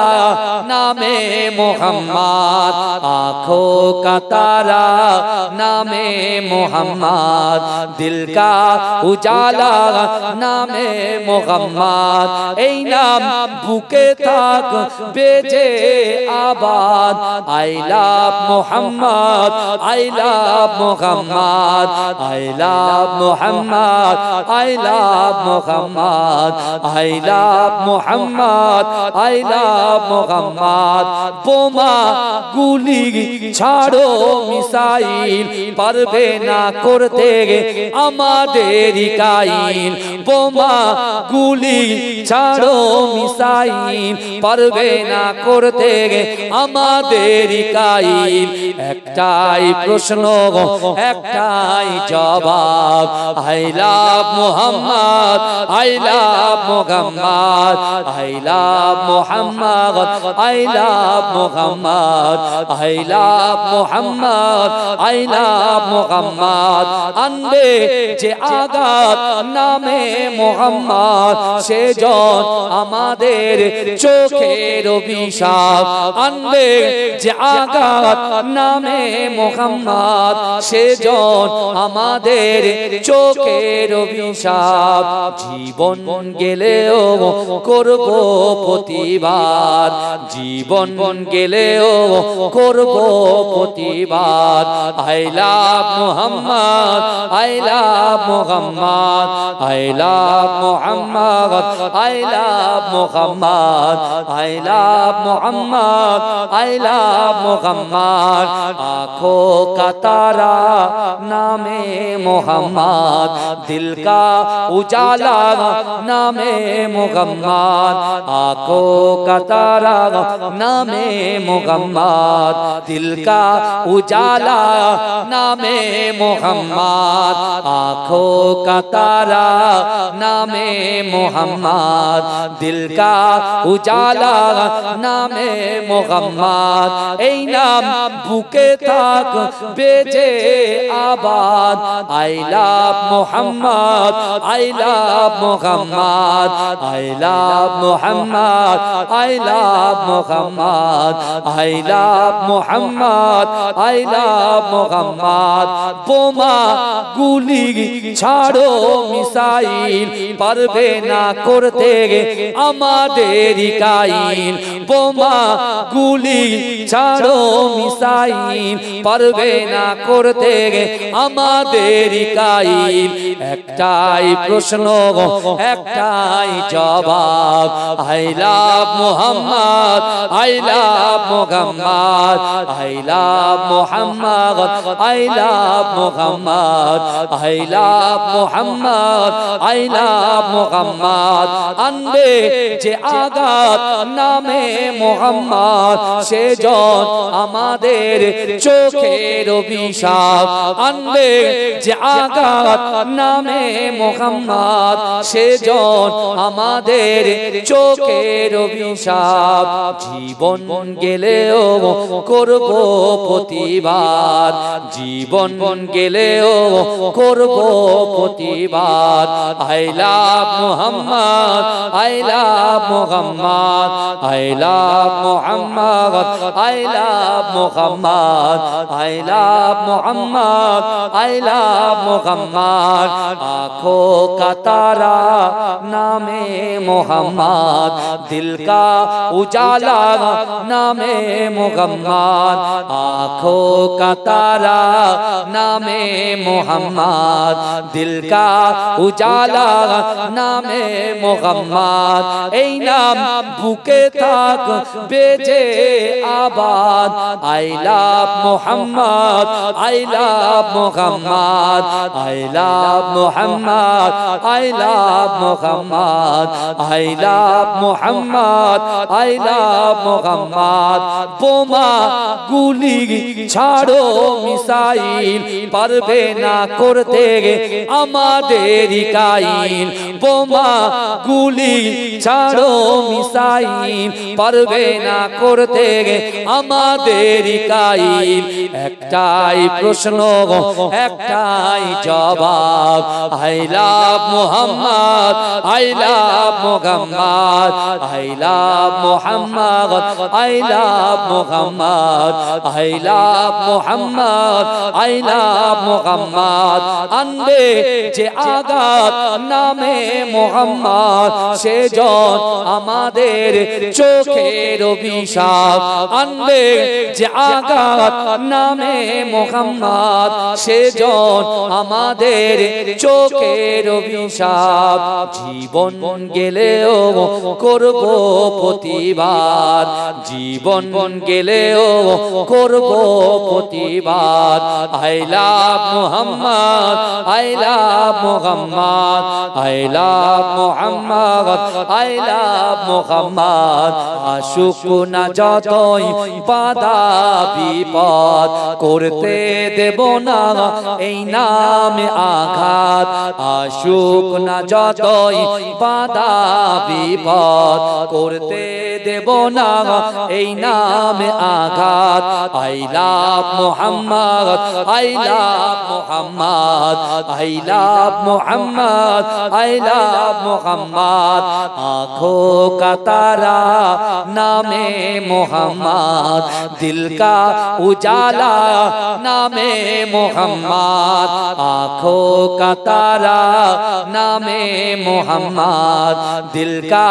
नामे मोहम्मद आँखों का तारा नामे मोहम्मद दिल का उजाला नामे मोहम्मद ऐ नाम बुके तक बेजे आबाद I love Muhammad I love Muhammad I love Muhammad I love Muhammad I love Muhammad I love Muhammad বোমা গুলি ছাড়ো মিসাইল পারবে না করতে আমাদের কাইল বোমা গুলি ছাড়ো মিসাইল পারবে না করতে আমাদের কাইল একটাই প্রশ্ন একটাই জবাব I love Muhammad I love Muhammad I love Muhammad I love Muhammad I love Muhammad I love Muhammad আনবে যে আঘাত নামে মোহাম্মদ সেজন আমাদের চোখের অভিশাপ আনবে যে আঘাত নামে মোহাম্মদ সেজন আমাদের চোখের অভিশাপ জীবন গেলেও করব প্রতিবাদ জীবন গেলেও করব প্রতিবাদ I love Muhammad I love Muhammad I love Muhammad I love Muhammad I love Muhammad I love Muhammad आँखों का तारा नामे मोहम्मद दिल का उजाला नामे मोहम्मद आँखों का तारा नामे मोहम्मद दिल का उजाला नामे मोहम्मद आँखों का तारा नामे मोहम्मद दिल का उजाला नामे मोहम्मद ऐ नाम बुके तक बेजे आबाद I love Muhammad I love Muhammad I love Muhammad I love Muhammad I love Muhammad I love Muhammad বোমা গুলি ছাড়ো মিসাইল পারবে না করতে আমাদের কাইল বোমা গুলি ছাড়ো মিসাইল পারবে না করতে আমাদের কাইল একটাই প্রশ্ন একটাই জবাব I love Muhammad I love Muhammad I love Muhammad I love Muhammad I love Muhammad I love Muhammad আনবে যে আঘাত নামে মোহাম্মদ সেজন আমাদের চোখের অভিশাপ আনবে যে আঘাত নামে মোহাম্মদ সেজন আমাদের চোখের অভিশাপ জীবন গেলেও করব প্রতিবাদ জীবন গেলেও করব প্রতিবাদ I love Muhammad, I love Muhammad, I love Muhammad, I love Muhammad, I love Muhammad, I love Muhammad. आँखों का तारा नामे मोहम्मद, दिल का उजाला नामे मोहम्मद, आँखों का तारा नामे मोहम्मद, दिल का उजाला नामे मोहम्मद। ऐ नाम बुके थाक बेजे आबाद। I love Muhammad, I love Muhammad, I love Muhammad, I love Muhammad, I love Muhammad, I love Muhammad। বোমা গুলি ছাড়ো মিসাইল, পারবে না করতে আমাদের কাইল। বোমা গুলি ছাড়ো মিসাইল, পারবে না করতে আমাদের কাইল। একটাই প্রশ্ন, একটাই জবাব। I love Muhammad, I love Muhammad, I love Muhammad, I love Muhammad, I love Muhammad, I love Muhammad। আনবে যে আঘাত নামে মোহাম্মদ, সেজন আমাদের চোখের অভিশাপ। আনবে যে আঘাত নামে মোহাম্মদ, সেজন আমাদের চোখের অভিশাপ। জীবন গেলেও করব প্রতিবাদ, জীবন গেলেও করব প্রতিবাদ। I love Muhammad, I love Muhammad, I love Muhammad, I love Muhammad। আশুক না যতই বাধা বিপদ, করতে দেব না এই নামে আঘাত। আশুক না যতই বাধা বিপদ, করতে দেব না এই নামে আঘাত। I love Muhammad, I love Muhammad, I love Muhammad, I love Muhammad। आँखों का तारा नामे मोहम्मद, दिल का उजाला नामे मोहम्मद, आँखों का तारा नामे मोहम्मद, दिल का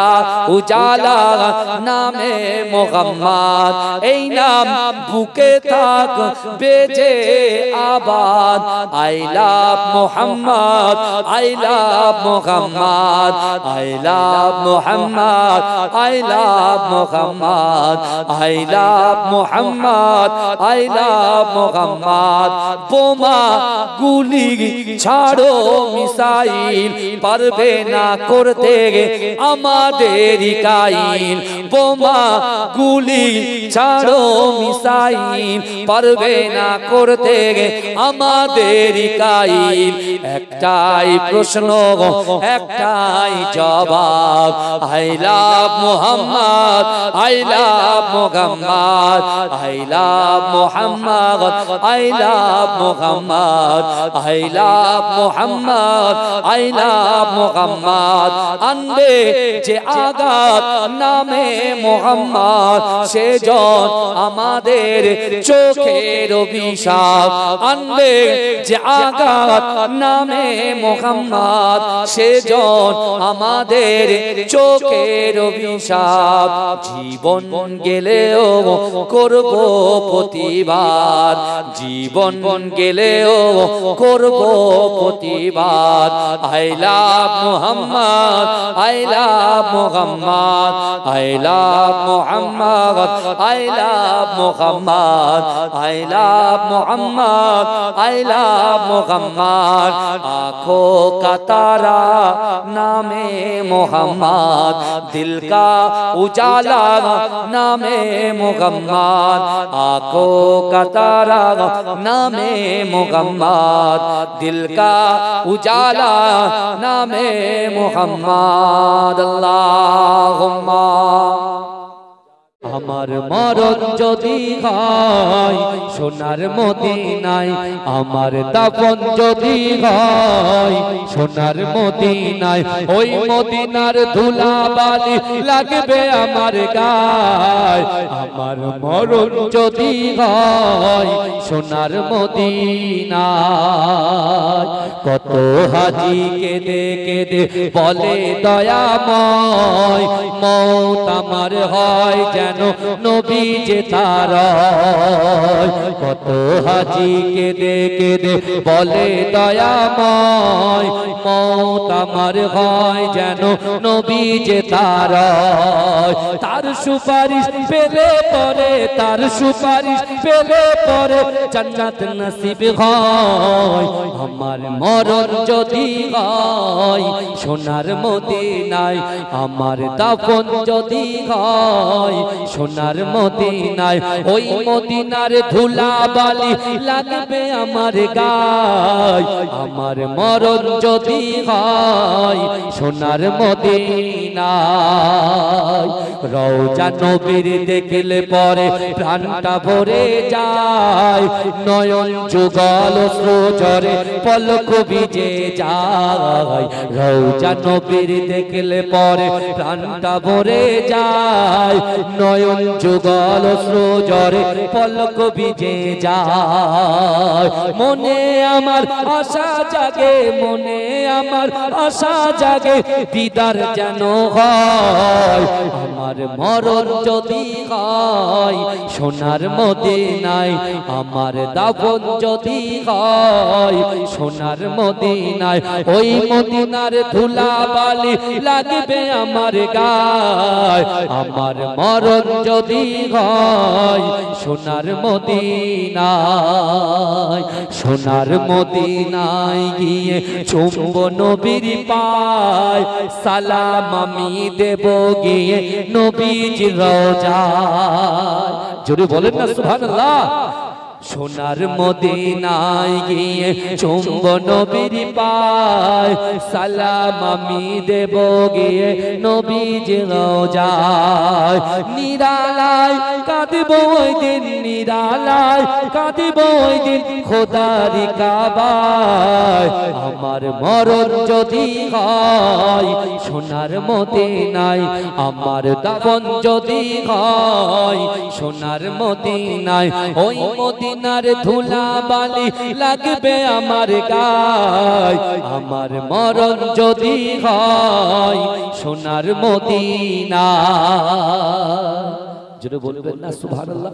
उजाला नामे मोहम्मद। ऐ नाम बुके थाक बेजे आबाद। I love Muhammad, I love Muhammad, I love Muhammad, I love Muhammad, I love Muhammad, I love Muhammad। বোমা গুলি ছাড়ো মিসাইল, পারবে না করতে আমাদের কাইল। বোমা গুলি ছাড়ো মিসাইল, পারবে না করতে আমাদের কাইল। একটাই প্রশ্ন, একটাই জবাব। I love Muhammad, I love Muhammad, I love Muhammad, I love Muhammad, I love Muhammad, I love Muhammad। আনবে যে আঘাত নামে মোহাম্মদ, সেজন আমাদের চোখের অভিশাপ। আনবে যে আঘাত নামে মোহাম্মদ, সেজন আমাদের চোখের অভিশাপ। জীবন গেলেও করব প্রতিবাদ, জীবন গেলেও করব প্রতিবাদ। I love Muhammad, I love Muhammad, I love Muhammad, I love Muhammad, I love Muhammad, I love Muhammad। आँखों का तारा नामे मोहम्मद, दिल का उजाला नामे मोहम्मद, आँखों का तारा नामे मोहम्मद, दिल का उजाला नामे मोहम्मद। अल्लाहुम्मा আমার মরণ যদি হয় সোনার মদিনায়, আমার দাফন যদি হয় সোনার মদিনায়, ওই মদিনার ধুলাবালি লাগবে আমার গায়। আমার মরণ যদি হয় সোনার মদিনায়, কত হাজি কেঁদে কেঁদে বলে দয়াময়, মৌত আমার হয় যেন নবী যে তার। কত হাজি কেঁদে কেঁদে বলে দয়াময়, মৌত আমার হয় যেন নবী যে তার। তার সুপারিশ পেলে পরে, তার সুপারিশ পেলে পরে জান্নাত নসিব হয়। আমার মরণ যদি হয় সোনার মদিনায়, আমার দাফন যদি হয় সোনার মদিনায়, ওই মদিনার ধুলাবালি লাগবে আমার গায়। আমার মরণ যদি হয় সোনার মদিনায়, রওজা নবীর দেখলে পরে প্রাণটা ভরে যায়, নয়ন যুগল অশ্রুঝরে পলক ভিজে যায়। রওজা নবীর দেখলে পরে প্রাণটা ভরে যায়, নয়ন যুগল অশ্রুঝরে পলক ভিজে যায়। মনে আমার আশা জাগে, মনে আমার আশা জাগে, দিদার যেন হয়। আমার মরণ যদি হয় সোনার মদিনায়, আমার দাফন যদি হয় সোনার মদিনায়, ওই মদিনার ধুলাবালি লাগবে আমার গায়। আমার মরণ যদি হয় সোনার মদিনায়, সোনার মদিনায় গিয়ে চুম্ব নবীর পায়, সালাম আমি দেব গিয়ে নবীজির রওজায়। জোরে বলেন না সুবহানাল্লাহ। সোনার মদিনায় গিয়ে চুম্ব নবীর পায়, সালাম আমি দেব গিয়ে নবীজির রওজায়। নিরালায় কাঁদব ওই দিন, নিরালায় কাঁদব ওই দিন খোদার কাবায়। আমার মরণ যদি হয় সোনার মদিনায়, আমার দাফন যদি হয় সোনার মদিনায়, ওই মদিনার ধুলাবালি লাগবে আমার গায়। আমার মরণ যদি হয় সোনার মদিনায়। জোরে বলবেন না সুবহানাল্লাহ।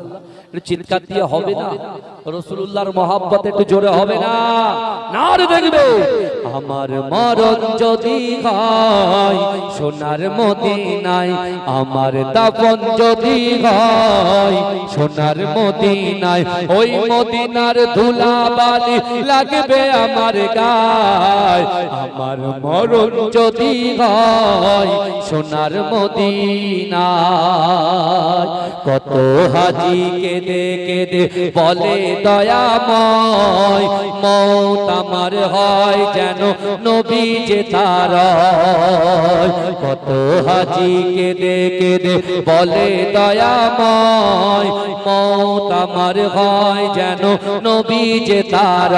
একটু চিৎকার দিয়ে হবে না? রাসূলুল্লাহর মহব্বত একটু জোরে হবে না? নারে দেখবে। আমার মরণ যদি হয় সোনার মদিনায়, আমার দাফন যদি হয় সোনার মদিনায়, ওই মদিনার ধুলাবালি লাগবে আমার গায়। আমার মরণ যদি হয় সোনার মদিনায়, কত হাজি কেঁদে কেঁদে বলে দয়াময়, মৌত আমার হয় যেন নবী যে তার। কত হাজি কেঁদে কেঁদে বলে দয়াময়, মৌত আমার হয় যেন নবী যে তার।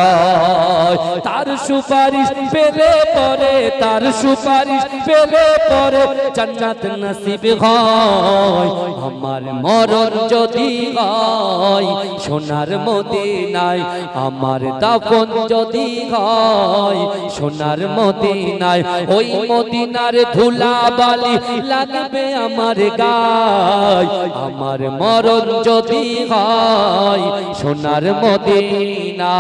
তার সুপারিশ পেলে পরে, তার সুপারিশ পেলে পরে জান্নাত নসিব হয়। আমার মরণ যদি হয় সোনার মদিনায়, আমার দাফন যদি হয় সোনার মদিনায়, ওই মদিনার ধুলাবালি লাগবে আমার গায়। আমার মরণ যদি হয় সোনার মদিনায়,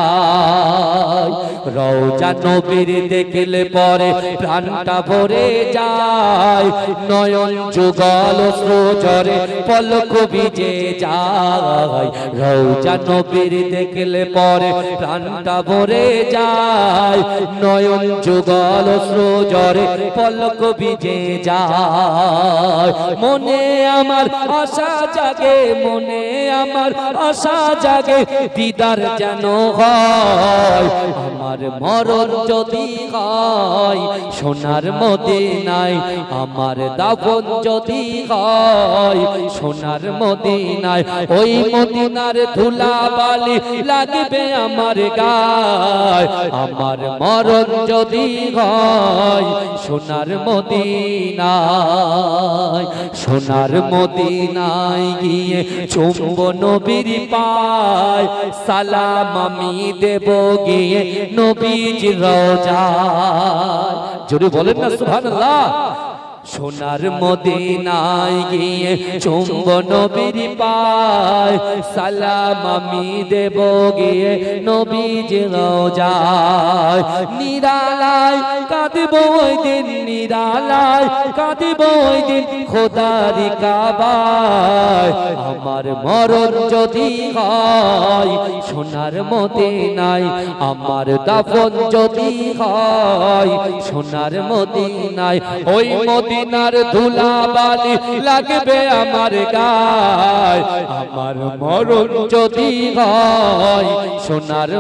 রওজা নবীর দেখলে পরে প্রাণটা ভরে যায়, নয়ন যুগল অশ্রুঝরে পলক ভিজে যায়। যায় রওজা নবীর দেখলে পরে প্রাণটা ভরে যায় নয়ন যুগল অশ্রুজরে পলক ভিজে যায় মনে আমার আশা জাগে মনে আমার আশা জাগে দিদার যেন হয় আমার মরণ যদি হয় সোনার মদিনায় আমার দাফন যদি হয় সোনার মদিনায় ওই মদিনার ধুলা বালি লাগবে আমার গায় আমার মরণ যদি হয় সোনার মদিনায় সোনার মদিনায় গিয়ে চুম্ব নবীর পায় সালাম আমি দেব গিয়ে নবীজির রওজায় জোরে বলেন না সুবহানাল্লাহ সোনার মদিনায় গিয়ে চুম্ব নবীর পায় সালাম আমি দেব গিয়ে নবীজির রওজায় নিরালায় কাঁদব ওই দিন নিরালায় কাঁদব ওই দিন খোদার কাবায় আমার মরণ যদি হয় সোনার মদিনায় আমার দাফন যদি হয় সোনার মদিনায় ওই মদিনার ধুলা বালি লাগবে আমার গায় আমার মরণ যদি হয় সোনার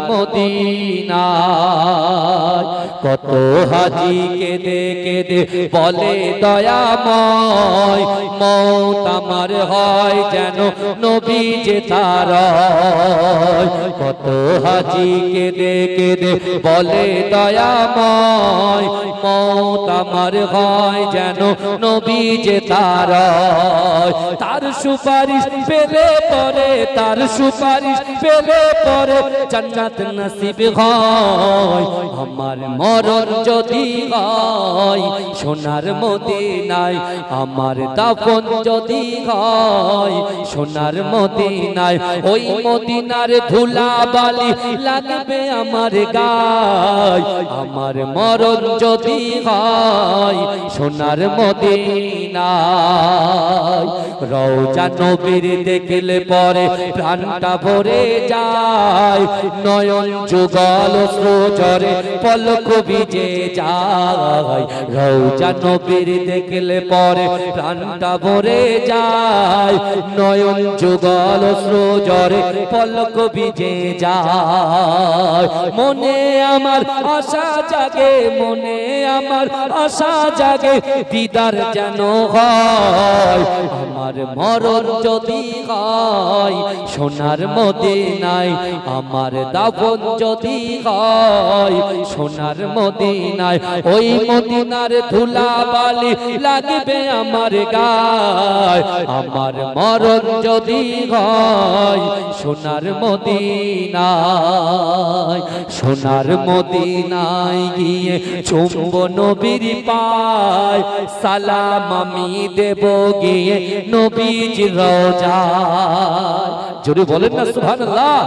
মদিনায় কত হাজি কেঁদে কেঁদে বলে দয়াময় মওত আমার হয় যেন নবী যে তার কত হাজি কেঁদে কেঁদে বলে দয়াময় মওত আমার হয় যেন নবী যে তার তার সুপারিশ পেলে পরে তার সুপারিশ পেলে পরে জান্নাত নসিব হয় আমার মরণ যদি হয় সোনার মদিনায় আমার দাফন যদি হয় সোনার মদিনায় ওই মদিনার ধুলা বালি লাগবে আমার গায় আমার মরণ যদি হয় সোনার মদিনায় রওজা নবীর দেখলে পরে প্রাণটা ভরে যায় নয়ন যুগল অশ্রুজরে পলক ভিজে যায় রওজা নবীর দেখলে পরে প্রাণটা ভরে যায় নয়ন যুগল অশ্রুজরে পলক ভিজে যায় মনে আমার আশা জাগে মনে আমার আশা জাগে দিদার যেন হয় আমার মরণ যদি হয় সোনার মদিনায় আমার দাফন যদি হয় সোনার মদিনায় ওই মদিনার ধুলা বালি লাগবে আমার গায় আমার মরণ যদি হয় সোনার মদিনায় সোনার মদিনায় গিয়ে চুম্ব নবীর পায় সালাম আমি দেব গিয়ে নবীজির রওজায় জোরে বলেন না সুবহানাল্লাহ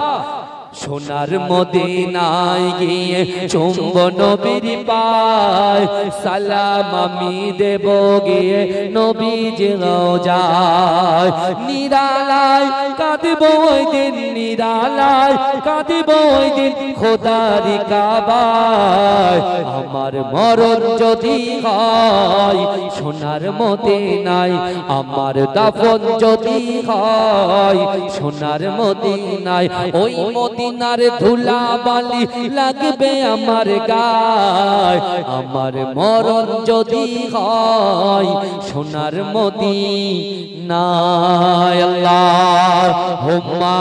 সোনার মদিনায় গিয়ে চুম্ব নবীর পায় সালাম আমি দেব গিয়ে নবীজির রওজায় নিরালায় কাঁদব ওই দিন নিরালায় কাঁদব ওই দিন খোদার কাবায় আমার মরণ যদি হয় সোনার মদিনায় আমার দাফন যদি হয় সোনার মদিনায় ওই মদিনার ধুলা বালি লাগবে আমার গায় আমার মরণ যদি হয় সোনার মদিনায় আল্লাহুম্মা